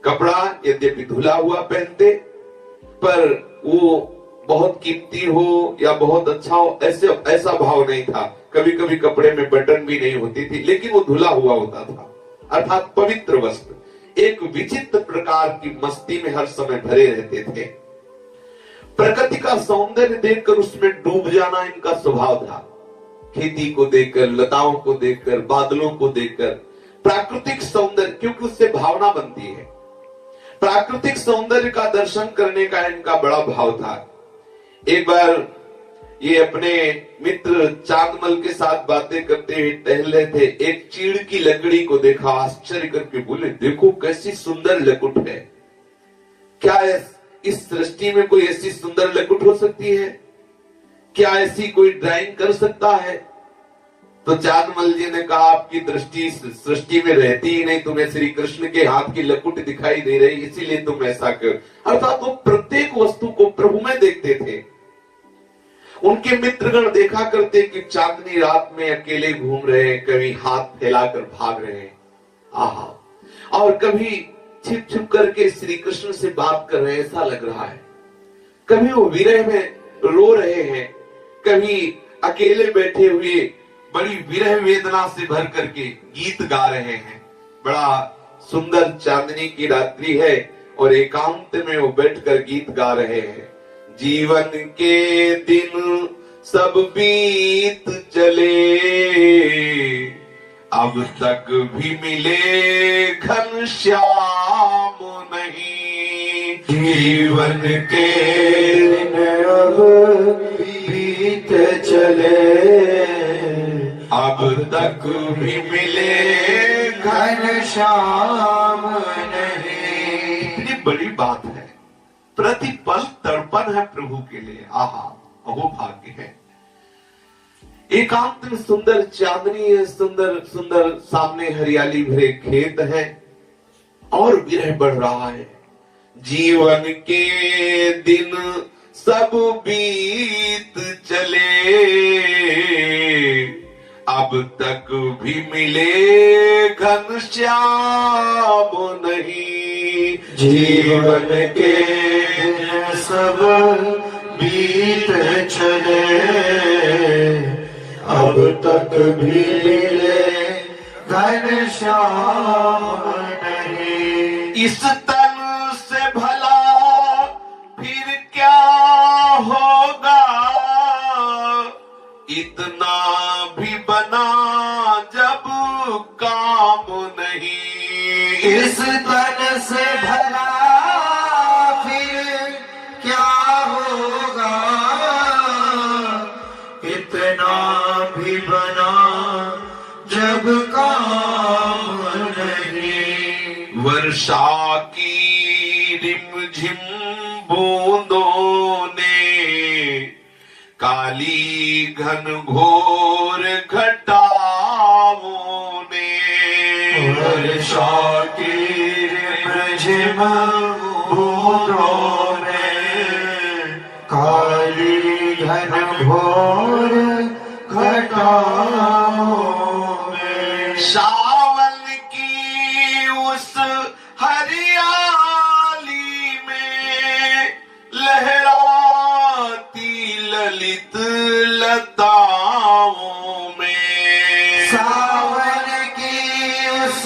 कपड़ा यद्यपि धुला हुआ पहनते, पर वो बहुत कीमती हो या बहुत अच्छा हो ऐसा भाव नहीं था। कभी कभी कपड़े में बटन भी नहीं होती थी, लेकिन वो धुला हुआ होता था, अर्थात पवित्र वस्त्र। एक विचित्र प्रकार की मस्ती में हर समय भरे रहते थे। प्रकृति का सौंदर्य देखकर उसमें डूब जाना इनका स्वभाव था। खेती को देखकर, लताओं को देखकर, बादलों को देखकर, प्राकृतिक सौंदर्य, क्योंकि उससे भावना बनती है। प्राकृतिक सौंदर्य का दर्शन करने का इनका बड़ा भाव था। एक बार ये अपने मित्र चांदमल के साथ बातें करते हुए टहल रहे थे, एक चीड़ की लकड़ी को देखा, आश्चर्य करके बोले, देखो कैसी सुंदर लकुट है, क्या इस सृष्टि में कोई ऐसी सुंदर लकुट हो सकती है? क्या ऐसी कोई ड्राइंग कर सकता है? तो चांदमल जी ने कहा, आपकी दृष्टि सृष्टि में रहती ही नहीं, तुम्हें श्री कृष्ण के हाथ की लकुट दिखाई दे रही, इसीलिए तुम ऐसा कर। अर्थात वो प्रत्येक वस्तु को प्रभु में देखते थे। उनके मित्रगण देखा करते कि चांदनी रात में अकेले घूम रहे हैं, कभी हाथ फैलाकर भाग रहे हैं, आहा, और कभी छिप छिप करके श्री कृष्ण से बात कर रहे हैं, ऐसा लग रहा है। कभी वो विरह में रो रहे हैं, कभी अकेले बैठे हुए बड़ी विरह वेदना से भर करके गीत गा रहे हैं। बड़ा सुंदर चांदनी की रात्रि है और एकांत में वो बैठकर गीत गा रहे हैं। जीवन के दिन सब बीत चले, अब तक भी मिले घनश्याम नहीं। जीवन के दिन अब बीत चले, अब तक भी मिले घनश्याम नहीं। इतनी बड़ी बात है, प्रतिपल तड़पन है प्रभु के लिए, आहा अहो भाग्य है। एकांत में सुंदर चांदनी है, सुंदर सुंदर सामने हरियाली भरे खेत है और विरह बढ़ रहा है। जीवन के दिन सब बीत चले, अब तक भी मिले घनश्याम नहीं। जीवन के दिन सब बीत चले, अब तक भी मिले घनश्याम नहीं। इस तन से भला फिर क्या होगा, इतना भी बना जब काम नहीं। इस तन से भला फिर क्या होगा, इतना भी बना जब काम नहीं। वर्षा की रिमझिम बूंदों ने काली घन घोर घटाओं ने, वर्षा की रिमझिम बूंदों काली घन घोर घटाओं में, सावन की उस हरियाली में लहराती ललित लताओं में, सावन की उस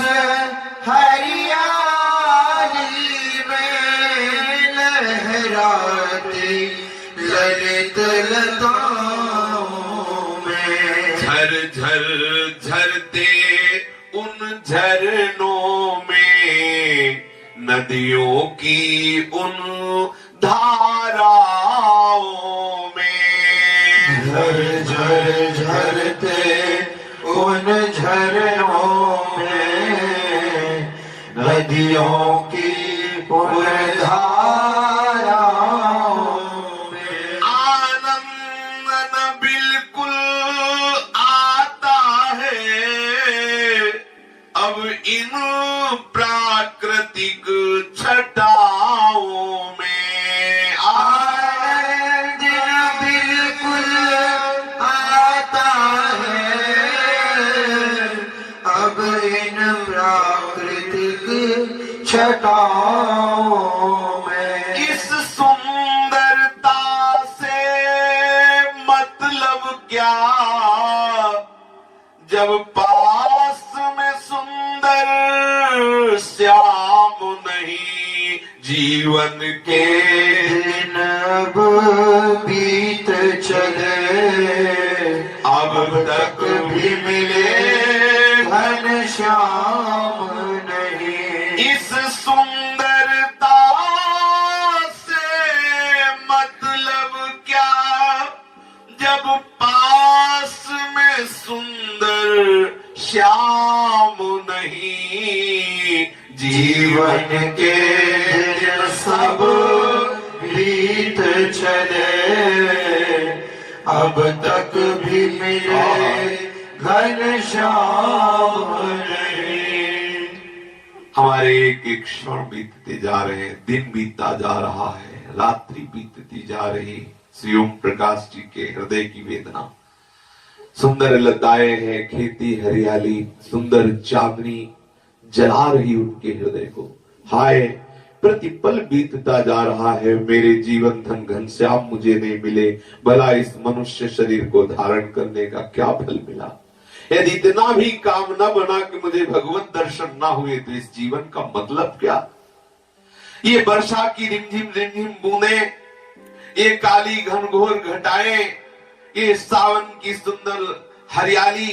हरियाली में लहराती ललित लताओं में, झर झर झरते उन झरनों में नदियों की उन धाराओं में, झर झर झरते उन झरनों में नदियों की उन धाराओं में, आनंद न बिल्कुल आता है अब इन प्राकृतिक छटाओं में, आनंद बिल्कुल आता है अब इन प्राकृतिक छटाओं में, इस सुंदरता से मतलब क्या जब पास में सुंदर श्याम नहीं, जीवन के दिन अब बीत चले अब तक भी मिले घन श्याम नहीं, इस सुंदरता से मतलब क्या जब पास में सुंदर श्याम नहीं, जीवन के दिन सब बीत चले अब तक भी मिले घन श्याम नहीं, हमारे एक एक क्षण बीतते जा रहे हैं, दिन बीतता जा रहा है, रात्रि बीतती जा रही। श्री ओम प्रकाश जी के हृदय की वेदना, सुंदर लताएं हैं, खेती हरियाली, सुंदर चांदनी जला रही उनके हृदय को। हाय प्रतिपल बीतता जा रहा है, मेरे जीवन धन घनश्याम मुझे नहीं मिले, भला इस मनुष्य शरीर को धारण करने का क्या फल मिला। यदि इतना भी काम न बना कि मुझे भगवत दर्शन ना हुए तो इस जीवन का मतलब क्या। ये वर्षा की रिमझिम बूंदे, ये काली घनघोर घटाएं, ये सावन की सुंदर हरियाली,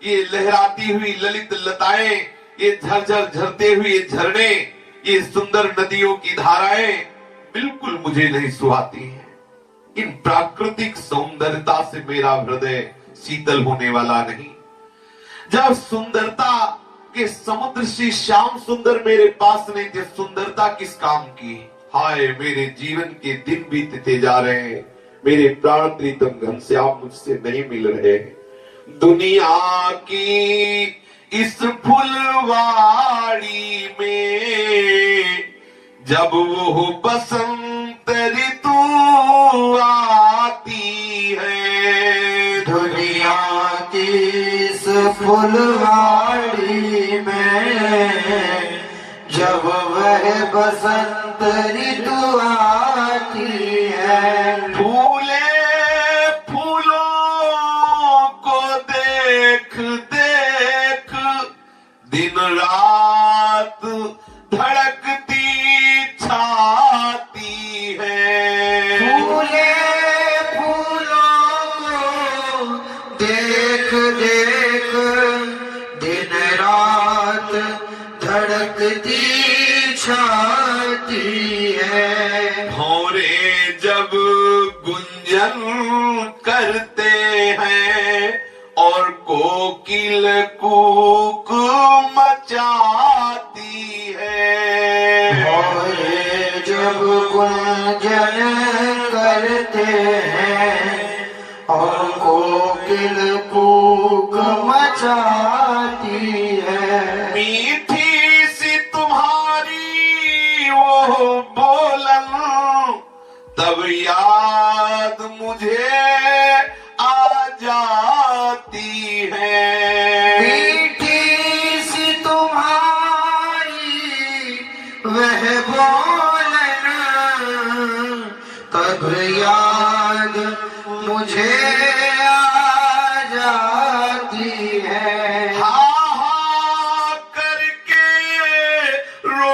ये लहराती हुई ललित लताएं, ये झरझर झरते हुए झरने, ये सुंदर नदियों की धाराएं बिल्कुल मुझे नहीं सुहाती हैं। इन प्राकृतिक सौंदर्यता से मेरा हृदय शीतल होने वाला नहीं। जब सुंदरता के समुद्र से श्याम सुंदर मेरे पास नहीं थे, सुंदरता किस काम की। हाय मेरे जीवन के दिन बीतते जा रहे हैं, मेरे प्राण प्रीतम घनश्याम मुझसे नहीं मिल रहे हैं। दुनिया की इस फुलवाड़ी में जब वो बसंत ऋतु आती है, दुनिया की इस फुलवाड़ी में जब वह बसंत ऋतु आती है, फूले फूलों को देख देख दिन रात धड़कती छाती है। फूले फूलों को देख देख दिन रात धड़कती छाती है। भौरे जब गुंजन करते हैं और कोकिल कूक मचाती है, और जब गुंजन करते हैं और कोकिल कूक मचाती है, मीठी सी तुम्हारी वो बोलन तब याद मुझे आ जाती है। हा हा करके रो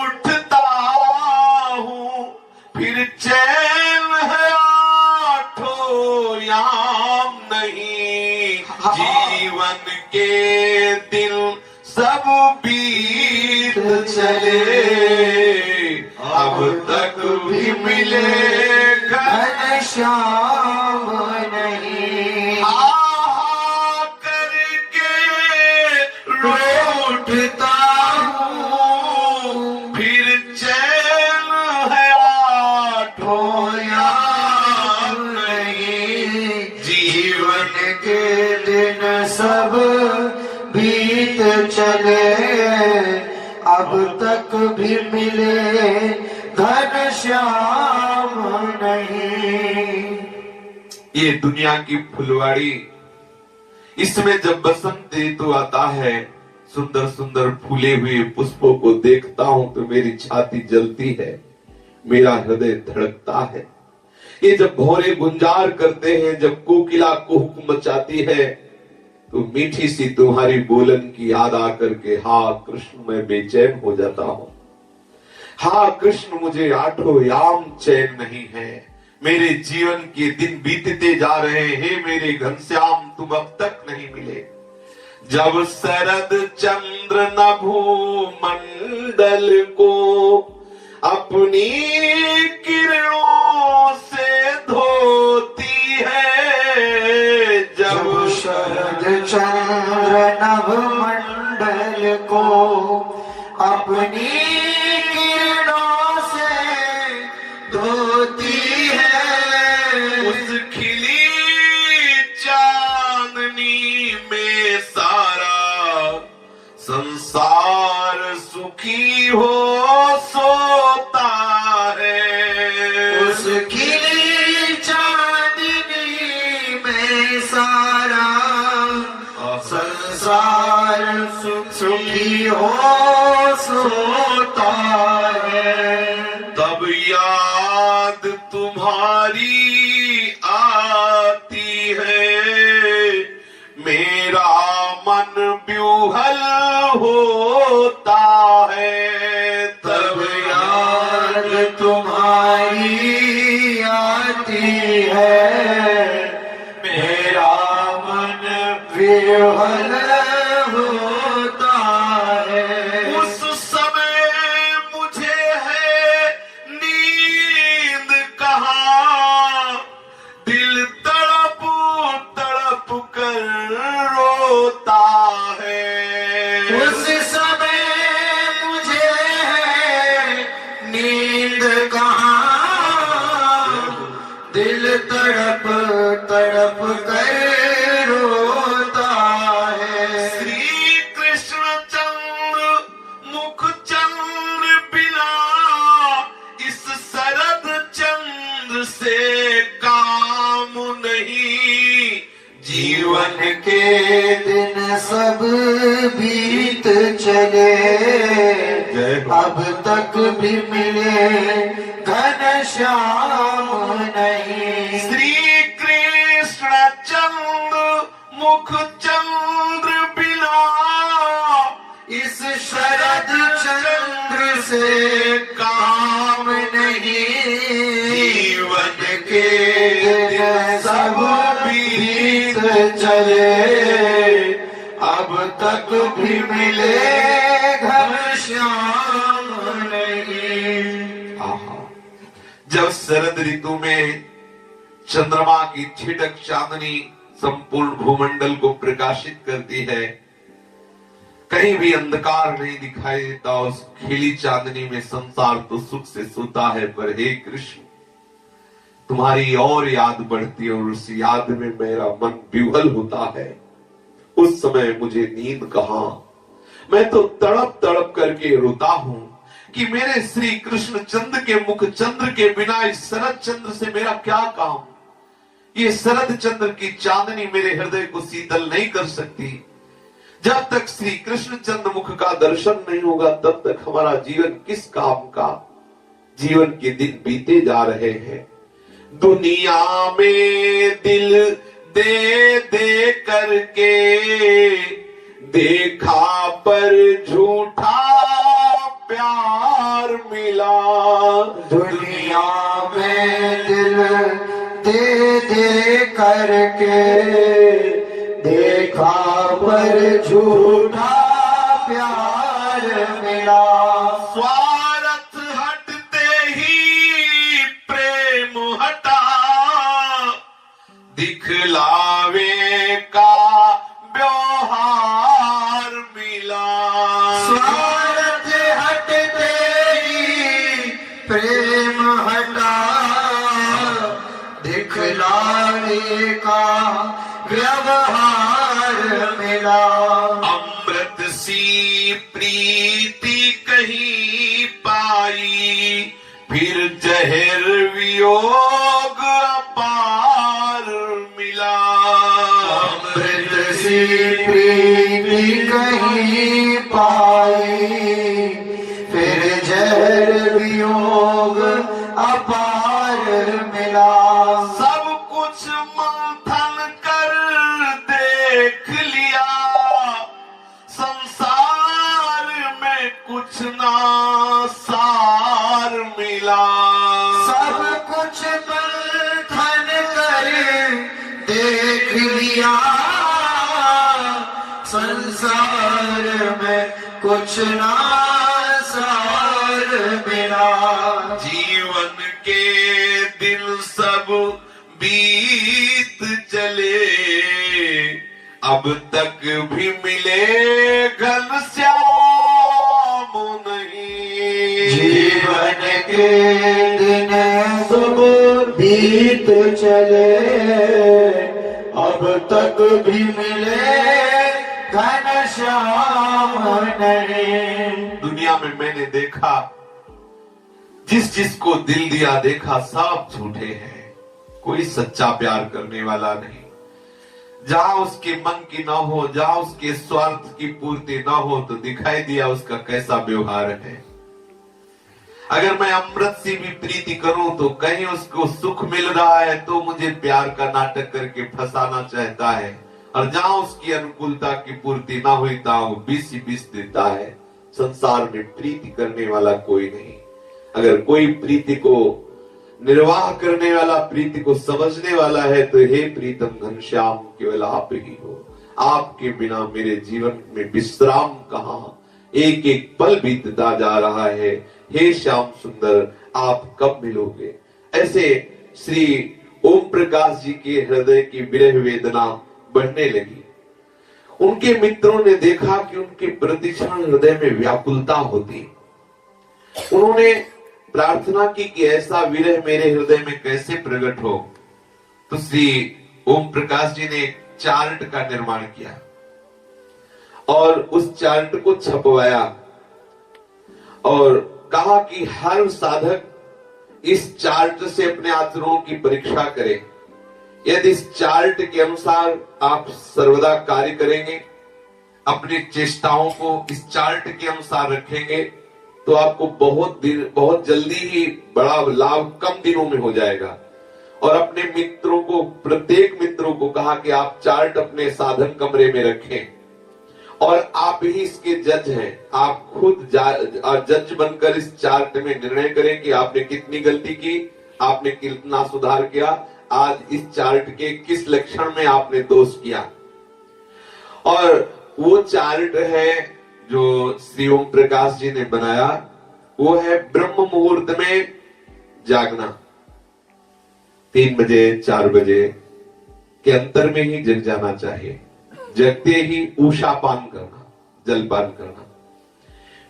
उठता हूँ, फिर चैन है आठों याम नहीं। जीवन के दिन सब बीत चले, अब तक भी मिले घनश्याम नहीं। आहा करके रो उठता हूँ, फिर चैन है आठों याम नहीं। जीवन के दिन सब बीत चले, अब तक भी मिले घनश्याम नहीं। ये दुनिया की फुलवाड़ी, इसमें जब बसंत ऋतु आता है, सुंदर सुंदर फूले हुए पुष्पों को देखता हूं तो मेरी छाती जलती है, मेरा हृदय धड़कता है। ये जब भौरे गुंजार करते हैं, जब कोकिला कुहुक मचाती है, तो मीठी सी तुम्हारी बोलन की याद आकर के हा कृष्ण मैं बेचैन हो जाता हूं। हा कृष्ण मुझे आठों याम चैन नहीं है। मेरे जीवन के दिन बीतते जा रहे हैं, मेरे घनश्याम तुम अब तक नहीं मिले। जब शरद चंद्र नभोमंडल को अपनी किरणों से धोती है, जब शरद चंद्र नभ मंडल को अपनी किरणों से धोती है, उस खिली चांदनी में सारा संसार सुखी हो सोता है। उस खिली चांदनी में सारा संसार सुखी हो सोता है। तब याद तुम्हारी आती है, मेरा मन व्यूहल होता है। तब याद तुम्हारी आती है, मेरा मन विह्वल होता है। उस समय मुझे है नींद कहाँ, दिल तड़प तड़प कर रोता है। उस समय मुझे है नींद कहाँ, दिल तड़प तड़प कर रोता है। श्री कृष्ण चंद्र मुख चंद्र बिना इस शरद चंद्र से काम नहीं। जीवन के दिन सब बीत चले, अब तक भी मिले घनश्याम नहीं। श्री कृष्ण चंद्र मुख चंद्र बिना इस शरद चंद्र से काम नहीं। जीवन के दिन सब बीत चले, अब तक भी मिले घनश्याम नहीं। आहा, जब शरद ऋतु में चंद्रमा की छिटक चांदनी संपूर्ण भूमंडल को प्रकाशित करती है, कहीं भी अंधकार नहीं दिखाई देता, उस खिली चांदनी में संसार तो सुख से सोता है। पर हे कृष्ण, तुम्हारी और याद बढ़ती है और उस याद में मेरा मन विह्वल होता है। उस समय मुझे नींद कहां, मैं तो तड़प तड़प करके रोता हूं कि मेरे श्री कृष्ण चंद्र के मुख चंद्र के बिना इस शरद चंद्र से मेरा क्या काम। ये शरद चंद्र की चांदनी मेरे हृदय को शीतल नहीं कर सकती। जब तक श्री कृष्ण चंद्र मुख का दर्शन नहीं होगा, तब तक हमारा जीवन किस काम का। जीवन के दिन बीते जा रहे हैं, दुनिया में दिल दे दे करके देखा पर झूठा प्यार मिला। दुनिया में दिल दे दे करके देखा पर झूठा प्यार मिला। स्वार्थ हटते ही प्रेम हटा, दिखलावे का व्यवहार मिला। स्वार्थ हटते ही प्रेम हटा, दिखलाने का व्यवहार मिला। अमृत सी प्रीति कहीं पाई, फिर जहर वियोग अपार मिला। अमृत सी प्रीति कहीं पाई, फिर जहर वियोग अपार मिला। सब कुछ मंथन कर देख लिया, संसार में कुछ ना सार मिला। सब कुछ मंथन कर देख लिया, संसार में कुछ ना सार मिला। जीवन के दिन सब बीत चले, अब तक भी मिले घनश्याम नहीं। जीवन के दिन सब बीत चले, अब तक भी मिले घनश्याम नहीं। दुनिया में मैंने देखा, जिस जिसको दिल दिया देखा सब झूठे हैं, कोई सच्चा प्यार करने वाला नहीं। जहां उसके मन की ना हो, जहां उसके स्वार्थ की पूर्ति ना हो, तो दिखाई दिया उसका कैसा व्यवहार है। अगर मैं अमृत से भी प्रीति करूं तो कहीं उसको सुख मिल रहा है तो मुझे प्यार का नाटक करके फंसाना चाहता है, और जहां उसकी अनुकूलता की पूर्ति ना हुई तहां वो बीस ही बीस देता है। संसार में प्रीति करने वाला कोई नहीं। अगर कोई प्रीति को निर्वाह करने वाला, प्रीति को समझने वाला है, तो हे प्रीतम घनश्याम केवल आप ही हो। आपके बिना मेरे जीवन में विश्राम कहाँ, एक एक पल बीतता जा रहा है। हे श्याम सुंदर, आप कब मिलोगे? ऐसे श्री ओम प्रकाश जी के हृदय की विरह वेदना बढ़ने लगी। उनके मित्रों ने देखा कि उनके प्रतिक्षण हृदय में व्याकुलता होती। उन्होंने प्रार्थना की कि ऐसा विरह मेरे हृदय में कैसे प्रकट हो। तो श्री ओम प्रकाश जी ने एक चार्ट का निर्माण किया और उस चार्ट को छपवाया और कहा कि हर साधक इस चार्ट से अपने आचरणों की परीक्षा करे। यदि इस चार्ट के अनुसार आप सर्वदा कार्य करेंगे, अपनी चेष्टाओं को इस चार्ट के अनुसार रखेंगे, तो आपको बहुत जल्दी ही बड़ा लाभ कम दिनों में हो जाएगा। और अपने मित्रों को, प्रत्येक मित्रों को कहा कि आप चार्ट अपने साधन कमरे में रखें और आप ही इसके जज हैं। आप खुद जज बनकर इस चार्ट में निर्णय करें कि आपने कितनी गलती की, आपने कितना सुधार किया, आज इस चार्ट के किस लक्षण में आपने दोष किया। और वो चार्ट है जो श्री ओम प्रकाश जी ने बनाया, वो है ब्रह्म मुहूर्त में जागना। 3 बजे 4 बजे के अंतर में ही जग जाना चाहिए। जगते ही ऊषा पान करना, जलपान करना,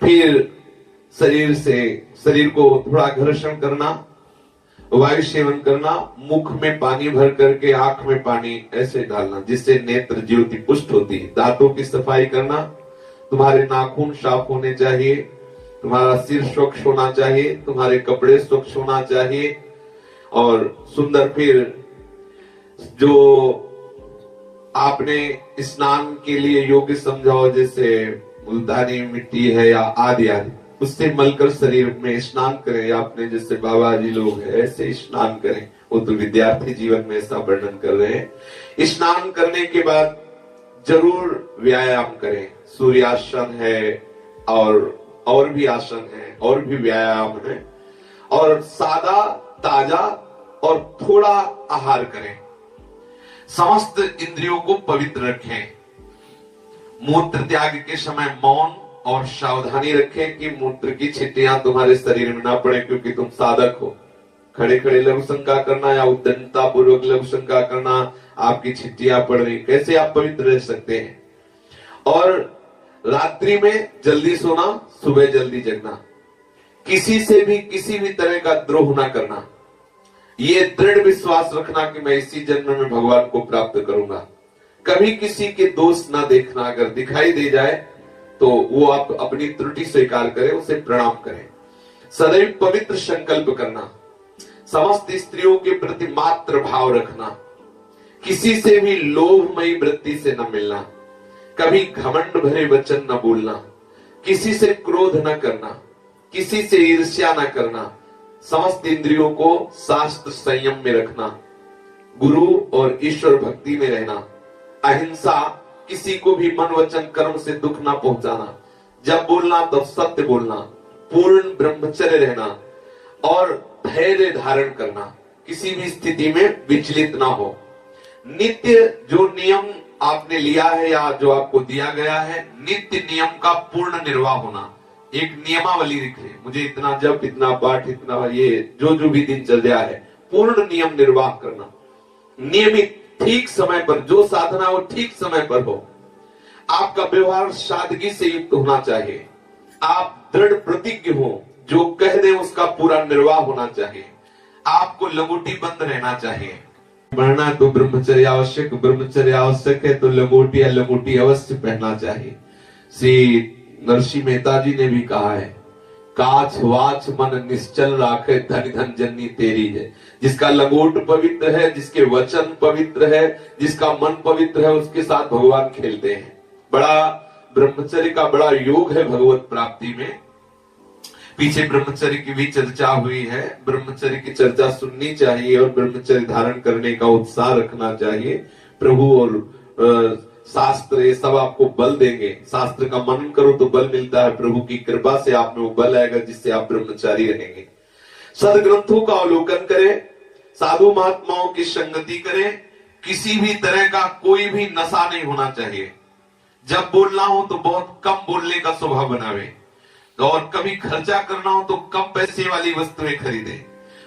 फिर शरीर को थोड़ा घर्षण करना, वायु सेवन करना, मुख में पानी भर करके आंख में पानी ऐसे डालना जिससे नेत्र ज्योति पुष्ट होती है। दांतों की सफाई करना, तुम्हारे नाखून साफ होने चाहिए, तुम्हारा सिर स्वच्छ होना चाहिए, तुम्हारे कपड़े स्वच्छ होना चाहिए। और सुंदर फिर जो आपने स्नान के लिए योग्य समझाओ, जैसे मुल्तानी मिट्टी है या आदि आदि, उससे मलकर शरीर में स्नान करें, या अपने जैसे बाबा जी लोग हैं ऐसे स्नान करें। वो तो विद्यार्थी जीवन में ऐसा वर्णन कर रहे हैं। स्नान करने के बाद जरूर व्यायाम करें। सूर्यासन है और भी आसन है और भी व्यायाम है, और सादा ताजा और थोड़ा आहार करें। समस्त इंद्रियों को पवित्र रखें। मूत्र त्याग के समय मौन और सावधानी रखें कि मूत्र की छिट्टियां तुम्हारे शरीर में ना पड़े, क्योंकि तुम साधक हो। खड़े खड़े लघु शंका करना या उद्दंडता पूर्वक लघु शंका करना, आपकी छिट्टियां पड़ रही, कैसे आप पवित्र रह सकते हैं। और रात्रि में जल्दी सोना, सुबह जल्दी जगना। किसी से भी किसी भी तरह का द्रोह ना करना। ये दृढ़ विश्वास रखना कि मैं इसी जन्म में भगवान को प्राप्त करूंगा। कभी किसी के दोष ना देखना, अगर दिखाई दे जाए तो वो आप अपनी त्रुटि स्वीकार करें, उसे प्रणाम करें। सदैव पवित्र संकल्प करना। समस्त स्त्रियों के प्रति मात्र भाव रखना। किसी से भी लोभमयी वृत्ति से न मिलना। कभी घमंड भरे वचन न बोलना। किसी से क्रोध न करना। किसी से ईर्ष्या न करना। समस्त इंद्रियों को शास्त्र संयम में रखना। गुरु और ईश्वर भक्ति में रहना। अहिंसा, किसी को भी मन वचन कर्म से दुख ना पहुंचाना। जब बोलना तब सत्य बोलना। पूर्ण ब्रह्मचर्य रहना और धैर्य धारण करना। किसी भी स्थिति में विचलित ना हो। नित्य जो नियम आपने लिया है या जो आपको दिया गया है, नित्य नियम का पूर्ण निर्वाह होना। एक नियमावली लिख ले, मुझे इतना जप, इतना पाठ, इतना ये जो भी दिनचर्या है, पूर्ण नियम निर्वाह करना। नियमित ठीक समय पर जो साधना हो ठीक समय पर हो। आपका व्यवहार सादगी से युक्त होना चाहिए। आप दृढ़ प्रतिज्ञ हो, जो कह दे उसका पूरा निर्वाह होना चाहिए। आपको लंगोटी बंद रहना चाहिए। बढ़ना तो ब्रह्मचर्य आवश्यक, ब्रह्मचर्य आवश्यक है तो लंगोटी या लंगोटी अवश्य पहनना चाहिए। श्री नरसिंह मेहता जी ने भी कहा है, काछ वाच मन निश्चल राखे, धन धन जननी तेरी है। जिसका लंगोट पवित्र है, जिसके वचन पवित्र है, जिसका मन पवित्र है, उसके साथ भगवान खेलते हैं। बड़ा ब्रह्मचर्य का बड़ा योग है भगवत प्राप्ति में। पीछे ब्रह्मचर्य की भी चर्चा हुई है। ब्रह्मचर्य की चर्चा सुननी चाहिए और ब्रह्मचर्य धारण करने का उत्साह रखना चाहिए। प्रभु और शास्त्र ये सब आपको बल देंगे। शास्त्र का मनन करो तो बल मिलता है। प्रभु की कृपा से आप में वो बल आएगा जिससे आप ब्रह्मचारी रहेंगे। सदग्रंथों का अवलोकन करें। साधु महात्माओं की संगति करें। किसी भी तरह का कोई भी नशा नहीं होना चाहिए। जब बोलना हो तो बहुत कम बोलने का स्वभाव बनावे, और कभी खर्चा करना हो तो कम पैसे वाली वस्तुएं खरीदे,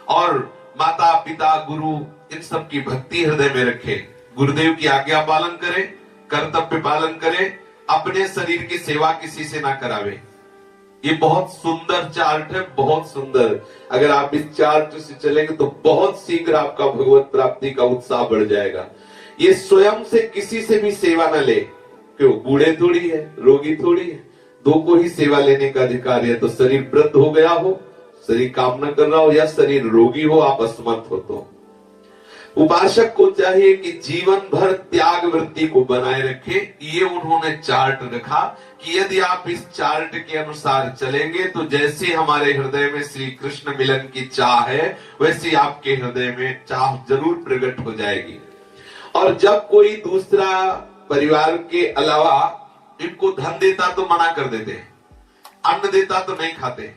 और माता पिता गुरु इन सब की भक्ति हृदय में रखे। गुरुदेव की आज्ञा पालन करें, कर्तव्य पालन करें, अपने शरीर की सेवा किसी से ना करावे। ये बहुत सुंदर चार्ट है, बहुत सुंदर। अगर आप इस चार्ट से चलेंगे तो बहुत शीघ्र आपका भगवत प्राप्ति का उत्साह बढ़ जाएगा। ये स्वयं से किसी से भी सेवा न ले। क्यों? बूढ़े थोड़ी है, रोगी थोड़ी है, दो को ही सेवा लेने का अधिकार है। तो शरीर वृद्ध हो गया हो, शरीर काम न कर रहा हो, या शरीर रोगी हो, आप असमर्थ हो, तो उपासक को चाहिए कि जीवन भर त्याग वृत्ति को बनाए रखे। ये उन्होंने चार्ट रखा कि यदि आप इस चार्ट के अनुसार चलेंगे तो जैसे हमारे हृदय में श्री कृष्ण मिलन की चाह है, वैसे आपके हृदय में चाह जरूर प्रकट हो जाएगी। और जब कोई दूसरा परिवार के अलावा इनको धन देता तो मना कर देते, अन्न देता तो नहीं खाते।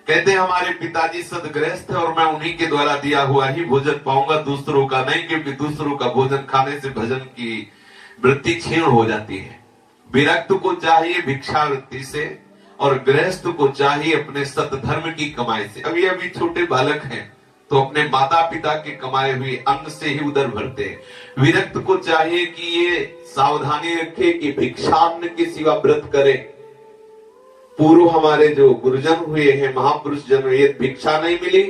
कहते हमारे पिताजी सदगृहस्थ है और मैं उन्हीं के द्वारा दिया हुआ ही भोजन पाऊंगा, दूसरों का नहीं, क्योंकि दूसरों का भोजन खाने से भजन की वृत्ति क्षीण हो जाती है। विरक्त को चाहिए भिक्षा वृत्ति से, और गृहस्थ को चाहिए अपने सतधर्म की कमाई से। अभी अभी छोटे बालक हैं तो अपने माता पिता के कमाए हुए अन्न से ही उदर भरते हैं। विरक्त को चाहिए कि ये सावधानी रखे कि भिक्षान्न के सिवा व्रत करे। पूर्व हमारे जो गुरुजन हुए हैं, महापुरुष जन, ये भिक्षा नहीं मिली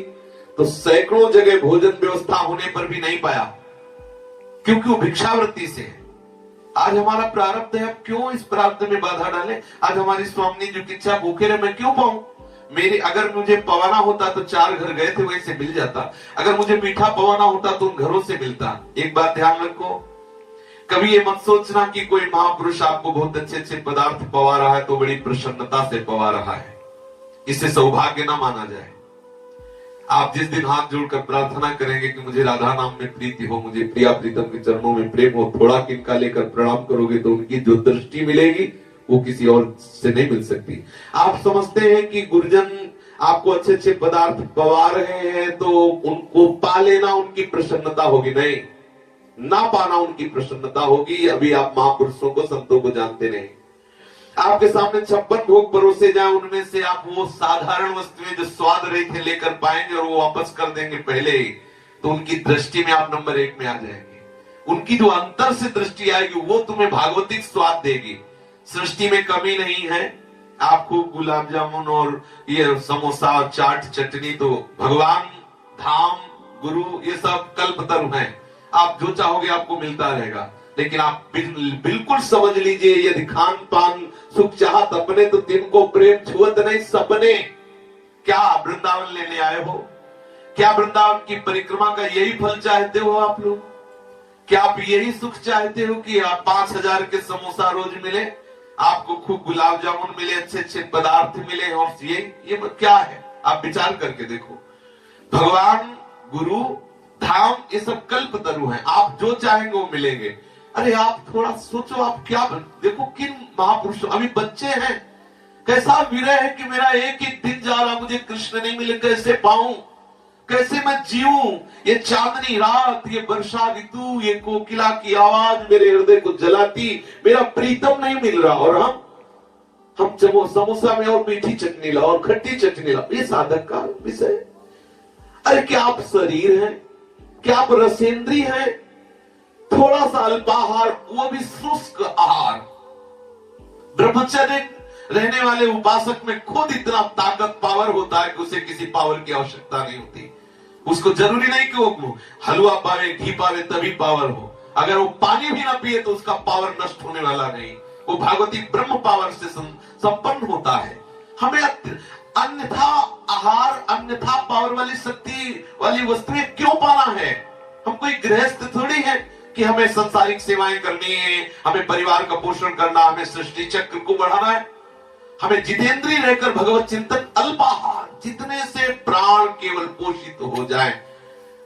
तो सैकड़ों जगह भोजन व्यवस्था होने पर भी नहीं पाया, क्योंकि वो भिक्षावृत्ति से है। आज हमारा प्रारब्ध है, अब क्यों इस प्रारब्ध में बाधा डाले। आज हमारी स्वामी जो इच्छा भूखे रहे, मैं क्यों पाऊं। मेरी अगर मुझे पवाना होता तो 4 घर गए थे, वहीं से मिल जाता। अगर मुझे मीठा पवाना होता तो उन घरों से मिलता। एक बात ध्यान रखो, कभी ये मत सोचना कि कोई महापुरुष आपको बहुत अच्छे अच्छे पदार्थ पवा रहा है तो बड़ी प्रसन्नता से पवा रहा है, इससे सौभाग्य ना माना जाए। आप जिस दिन हाथ जोड़कर प्रार्थना करेंगे कि मुझे राधा नाम में प्रीति हो, मुझे प्रिया प्रीतम के चरणों में प्रेम हो, थोड़ा किनका लेकर प्रणाम करोगे तो उनकी जो दृष्टि मिलेगी वो किसी और से नहीं मिल सकती। आप समझते हैं कि गुरुजन आपको अच्छे अच्छे पदार्थ पवा रहे हैं तो उनको पा लेना उनकी प्रसन्नता होगी, नहीं, ना पाना उनकी प्रसन्नता होगी। अभी आप महापुरुषों को, संतों को जानते नहीं। आपके सामने 56 भोग परोसे जाए, उनमें से आप वो साधारण वस्तुएं जो स्वाद रही थे लेकर पाएंगे और वो वापस कर देंगे पहले ही, तो उनकी दृष्टि में आप नंबर 1 में आ जाएंगे। उनकी जो अंतर से दृष्टि आएगी वो तुम्हें भागवतिक स्वाद देगी। सृष्टि में कमी नहीं है। आपको गुलाब जामुन और ये समोसा और चाट चटनी तो भगवान, धाम, गुरु, ये सब कल्पतरु हैं। आप जो चाहोगे आपको मिलता रहेगा। लेकिन आप बिल्कुल समझ लीजिए, यदि खान पान सुख चाहत अपने तो तिनको प्रेम छुअत नहीं सपने। क्या वृंदावन लेने आए हो? क्या वृंदावन की परिक्रमा का यही फल चाहते हो आप लोग? क्या आप यही सुख चाहते हो कि आप 5000 के समोसा रोज मिले, आपको खूब गुलाब जामुन मिले, अच्छे अच्छे पदार्थ मिले, और ये क्या है? आप विचार करके देखो। भगवान, गुरु, धाम, ये सब कल्पतरु हैं। आप जो चाहेंगे वो मिलेंगे। अरे आप थोड़ा सोचो, आप क्या देखो किन महापुरुषों, अभी बच्चे हैं, कैसा विरह है कि मेरा एक एक दिन जा रहा, मुझे कृष्ण नहीं मिले, कैसे पाऊं, कैसे मैं जीऊं? ये चांदनी रात, ये वर्षा ऋतु, ये कोकिला की आवाज मेरे हृदय को जलाती, मेरा प्रीतम नहीं मिल रहा, और हम समोसा में और मीठी चटनी लाओ और खट्टी चटनी लाओ, ये साधक का विषय। अरे क्या आप शरीर हैं? क्या आप रसेंद्री हैं? थोड़ा सा अल्पाहार, वो भी शुष्क आहार। ब्रह्मचर्य रहने वाले उपासक में खुद इतना ताकत, पावर होता है कि उसे किसी पावर की आवश्यकता नहीं होती। उसको जरूरी नहीं कि वो हलवा पावे, घी पावे तभी पावर हो। अगर वो पानी भी ना पिए तो उसका पावर नष्ट होने वाला नहीं। वो भागवती ब्रह्म पावर से संपन्न होता है। हमें अन्यथा आहार, अन्यथा पावर वाली शक्ति वाली वस्तुएं क्यों पाना है? हम कोई गृहस्थ थोड़ी है कि हमें सांसारिक सेवाएं करनी है, हमें परिवार का पोषण करना, हमें सृष्टि चक्र को बढ़ाना है। हमें जितेंद्रिय रहकर भगवत चिंतन, अल्पाहार, जितने से प्राण केवल पोषित हो जाए।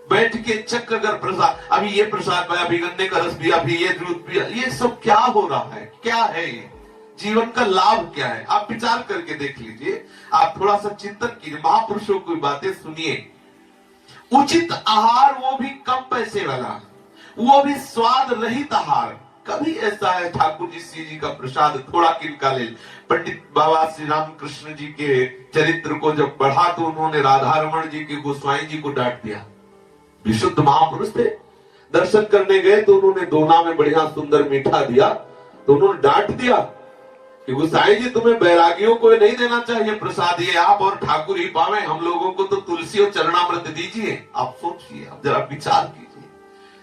बैठ के चक्र अगर प्रसाद, अभी ये प्रसाद पाया, अभी गन्ने का रस पिया, अभी ये दूध पिया, ये सब क्या हो रहा है? क्या है ये? जीवन का लाभ क्या है? आप विचार करके देख लीजिए। आप थोड़ा सा चिंतन कीजिए, महापुरुषों की बातें सुनिए। उचित आहार, वो भी कम पैसे वाला, वो भी स्वाद रहित आहार। कभी ऐसा है ठाकुर जी श्री जी का प्रसाद थोड़ा किनका ले? पंडित बाबा श्री रामकृष्ण जी के चरित्र को जब पढ़ा तो उन्होंने राधा रमण जी के गोस्वाई जी को डांट दिया। विशुद्ध महापुरुष थे, दर्शन करने गए तो उन्होंने दोना में बढ़िया सुंदर मीठा दिया, तो उन्होंने डांट दिया कि गोसाई जी तुम्हें बैरागियों को नहीं देना चाहिए प्रसाद, ये आप और ठाकुर ही पावे, हम लोगों को तो तुलसी और चरणामृत दीजिए। आप सोचिए, आप जरा विचार कीजिए।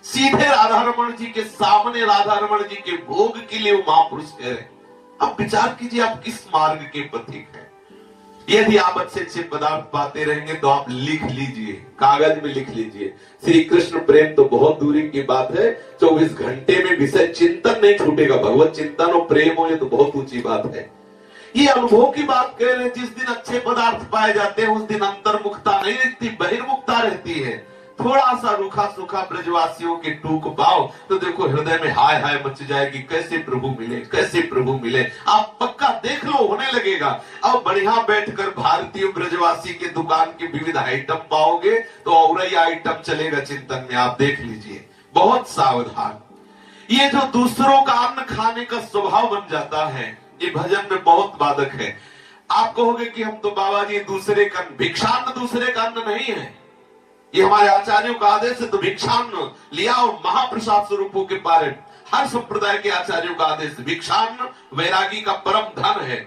सीधे राधा रमण जी के सामने राधा रमण जी के भोग के लिए वो महापुरुष कह रहे हैं। आप विचार कीजिए, आप किस मार्ग के पथिक हैं। यदि आप अच्छे अच्छे पदार्थ पाते रहेंगे तो आप लिख लीजिए, कागज में लिख लीजिए। श्री कृष्ण प्रेम तो बहुत दूरी की बात है, 24 घंटे में विषय चिंतन नहीं छूटेगा। भगवत चिंतन और प्रेम हो, ये तो बहुत ऊंची बात है। ये अनुभव की बात कह रहे हैं। जिस दिन अच्छे पदार्थ पाए जाते हैं उस दिन अंतर्मुखता नहीं रहती, बहिर्मुखता रहती है। थोड़ा सा रूखा सूखा ब्रजवासियों के टूक पाओ तो देखो हृदय में हाय हाय मच जाएगी, कैसे प्रभु मिले, कैसे प्रभु मिले। आप पक्का देख लो, होने लगेगा। अब बढ़िया बैठकर भारतीय ब्रजवासी के दुकान के विविध आइटम पाओगे तो और ही आइटम चलेगा चिंतन में। आप देख लीजिए, बहुत सावधान। ये जो दूसरों का अन्न खाने का स्वभाव बन जाता है, ये भजन में बहुत बाधक है। आप कहोगे कि हम तो बाबा जी दूसरे का भिक्षान्न, दूसरे का अन्न नहीं है, ये हमारे आचार्यों का आदेश है, तो भिक्षान्न लिया और महाप्रसाद स्वरूपों के पारे। हर संप्रदाय के आचार्यों का आदेश, भिक्षान्न वैरागी का परम धन है।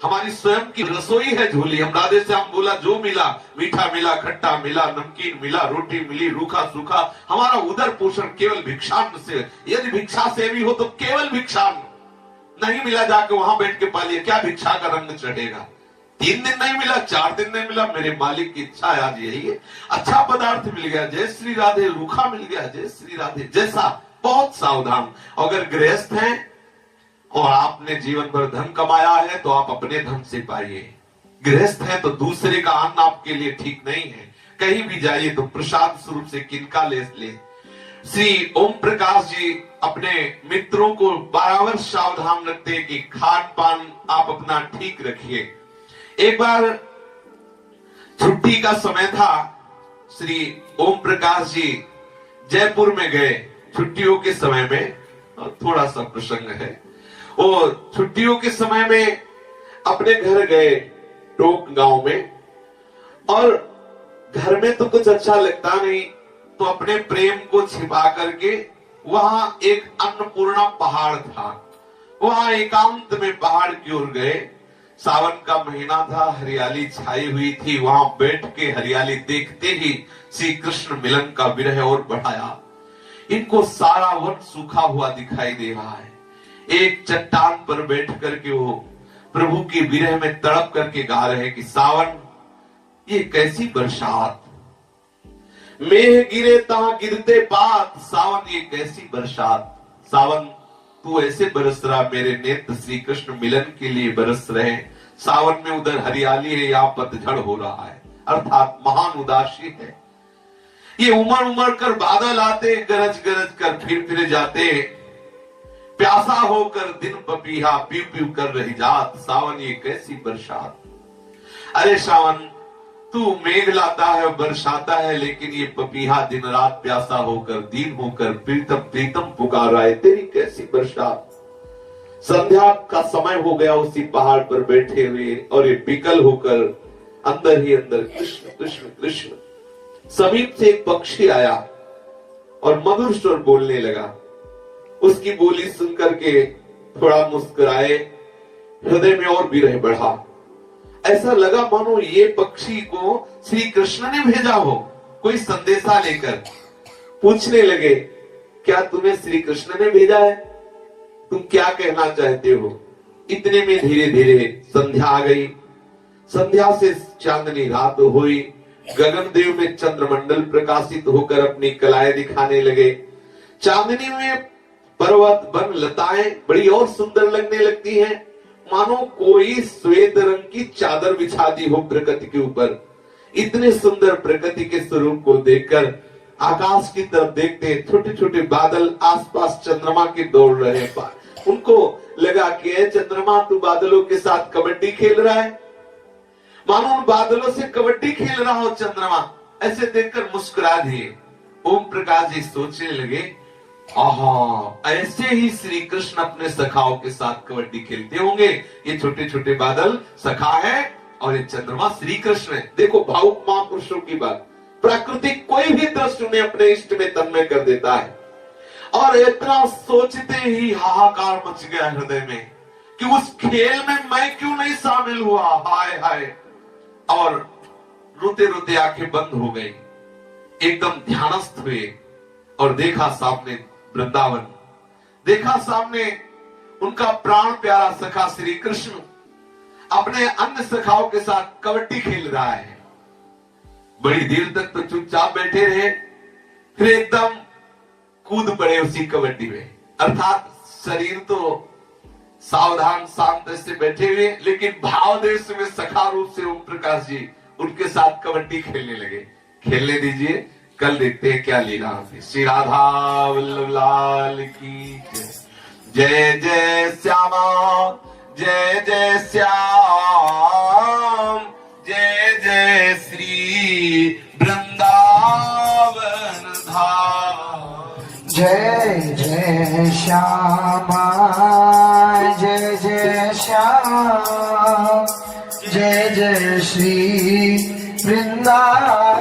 हमारी स्वयं की रसोई है झोली। हम राधे श्याम बोला, जो मिला, मीठा मिला, खट्टा मिला, नमकीन मिला, रोटी मिली, रूखा सूखा, हमारा उदर पोषण केवल भिक्षान्न से। यदि भिक्षा सेवी हो तो केवल भिक्षान्न, नहीं मिला जाके वहां बैठ के पालिए, क्या भिक्षा का रंग चढ़ेगा। 3 दिन नहीं मिला, 4 दिन नहीं मिला, मेरे मालिक की इच्छा है आज यही है। अच्छा पदार्थ मिल गया, जय श्री राधे, रूखा मिल गया, जय श्री राधे, जैसा। बहुत सावधान। अगर गृहस्थ हैं और आपने जीवन भर धन कमाया है तो आप अपने धन से पाइए। गृहस्थ है तो दूसरे का अन्न आपके लिए ठीक नहीं है। कहीं भी जाइए तो प्रसाद स्वरूप से किनका ले श्री ओम प्रकाश जी अपने मित्रों को बराबर सावधान रखते कि खान पान आप अपना ठीक रखिए। एक बार छुट्टी का समय था, श्री ओम प्रकाश जी जयपुर में गए छुट्टियों के समय में। थोड़ा सा प्रसंग है, वो छुट्टियों के समय में अपने घर गए टोक गांव में, और घर में तो कुछ अच्छा लगता नहीं, तो अपने प्रेम को छिपा करके वहां एक अन्नपूर्णा पहाड़ था, वहां एकांत में पहाड़ की ओर गए। सावन का महीना था, हरियाली छाई हुई थी, वहां बैठ के हरियाली देखते ही श्री कृष्ण मिलन का विरह और बढ़ाया। इनको सारा वन सूखा हुआ दिखाई दे रहा है। एक चट्टान पर बैठ करके वो प्रभु की विरह में तड़प करके गा रहे कि सावन ये कैसी बरसात, मेघ गिरे ता गिरते पात, सावन ये कैसी बरसात। सावन तू ऐसे बरस रहा, मेरे नेत्र श्री कृष्ण मिलन के लिए बरस रहे। सावन में उधर हरियाली है, यहाँ पतझड़ हो रहा है, अर्थात महान उदासी है। ये उमड़ उमड़ कर बादल आते, गरज गरज कर फिर जाते, प्यासा होकर दिन पपीहा पीव पीव कर रही जात। सावन ये कैसी बरसात। अरे सावन तू मेघ लाता है, बरसाता है, लेकिन ये पपीहा दिन रात प्यासा होकर दीन होकर प्रीतम प्रीतम पुकार रहा है, तेरी कैसी बरसात। संध्या का समय हो गया उसी पहाड़ पर बैठे हुए, और ये बिकल होकर अंदर ही अंदर कृष्ण कृष्ण कृष्ण। समीप से एक पक्षी आया और मधुर स्वर बोलने लगा। उसकी बोली सुनकर के थोड़ा मुस्कुराए, हृदय में और विरह बढ़ा। ऐसा लगा मानो ये पक्षी को श्री कृष्ण ने भेजा हो, कोई संदेशा लेकर। पूछने लगे, क्या तुम्हें श्री कृष्ण ने भेजा है, तुम क्या कहना चाहते हो। इतने में धीरे धीरे संध्या आ गई। संध्या से चांदनी रात हुई, गगनदेव में चंद्रमंडल प्रकाशित होकर अपनी कलाएं दिखाने लगे। चांदनी में पर्वत वन लताएं बड़ी और सुंदर लगने लगती हैं, मानो कोई श्वेत रंग की चादर बिछा दी हो प्रकृति के ऊपर। इतने सुंदर प्रकृति के स्वरूप को देखकर आकाश की तरफ देखते छोटे छोटे बादल आसपास चंद्रमा के दौड़ रहे हैं। उनको लगा कि चंद्रमा तू बादलों के साथ कबड्डी खेल रहा है, मानो उन बादलों से कबड्डी खेल रहा हो चंद्रमा। ऐसे देखकर मुस्कुरा दिए। ओम प्रकाश जी सोचने लगे, आहा, ऐसे ही श्री कृष्ण अपने सखाओं के साथ कबड्डी खेलते होंगे। ये छोटे छोटे बादल सखा है और ये चंद्रमा श्री कृष्ण है। देखो भावुक महापुरुषों की बात, प्राकृतिक कोई भी दृश्य उन्हें अपने इष्ट में तन्मय कर देता है। और इतना सोचते ही हाहाकार मच गया हृदय में कि उस खेल में मैं क्यों नहीं शामिल हुआ। हाय हाय। और रोते रोते आंखें बंद हो गई, एकदम ध्यानस्थ हुए और देखा सामने वृंदावन, देखा सामने उनका प्राण प्यारा सखा श्री कृष्ण अपने अन्य सखाओं के साथ कबड्डी खेल रहा है। बड़ी देर तक तो चुपचाप बैठे रहे, फिर एकदम कूद पड़े उसी कबड्डी में। अर्थात शरीर तो सावधान शांत से बैठे हुए, लेकिन भाव देश में सखा रूप से ओम प्रकाश जी उनके साथ कबड्डी खेलने लगे। खेलने दीजिए, कल देखते हैं क्या लीला होती। श्री राधा वल्लभ लाल की जय। जय जय श्यामा जय जय श्याम, जय जय श्री वृंदावन धाम। जय जय श्यामा जय जय श्याम, जय जय श्री वृंदावन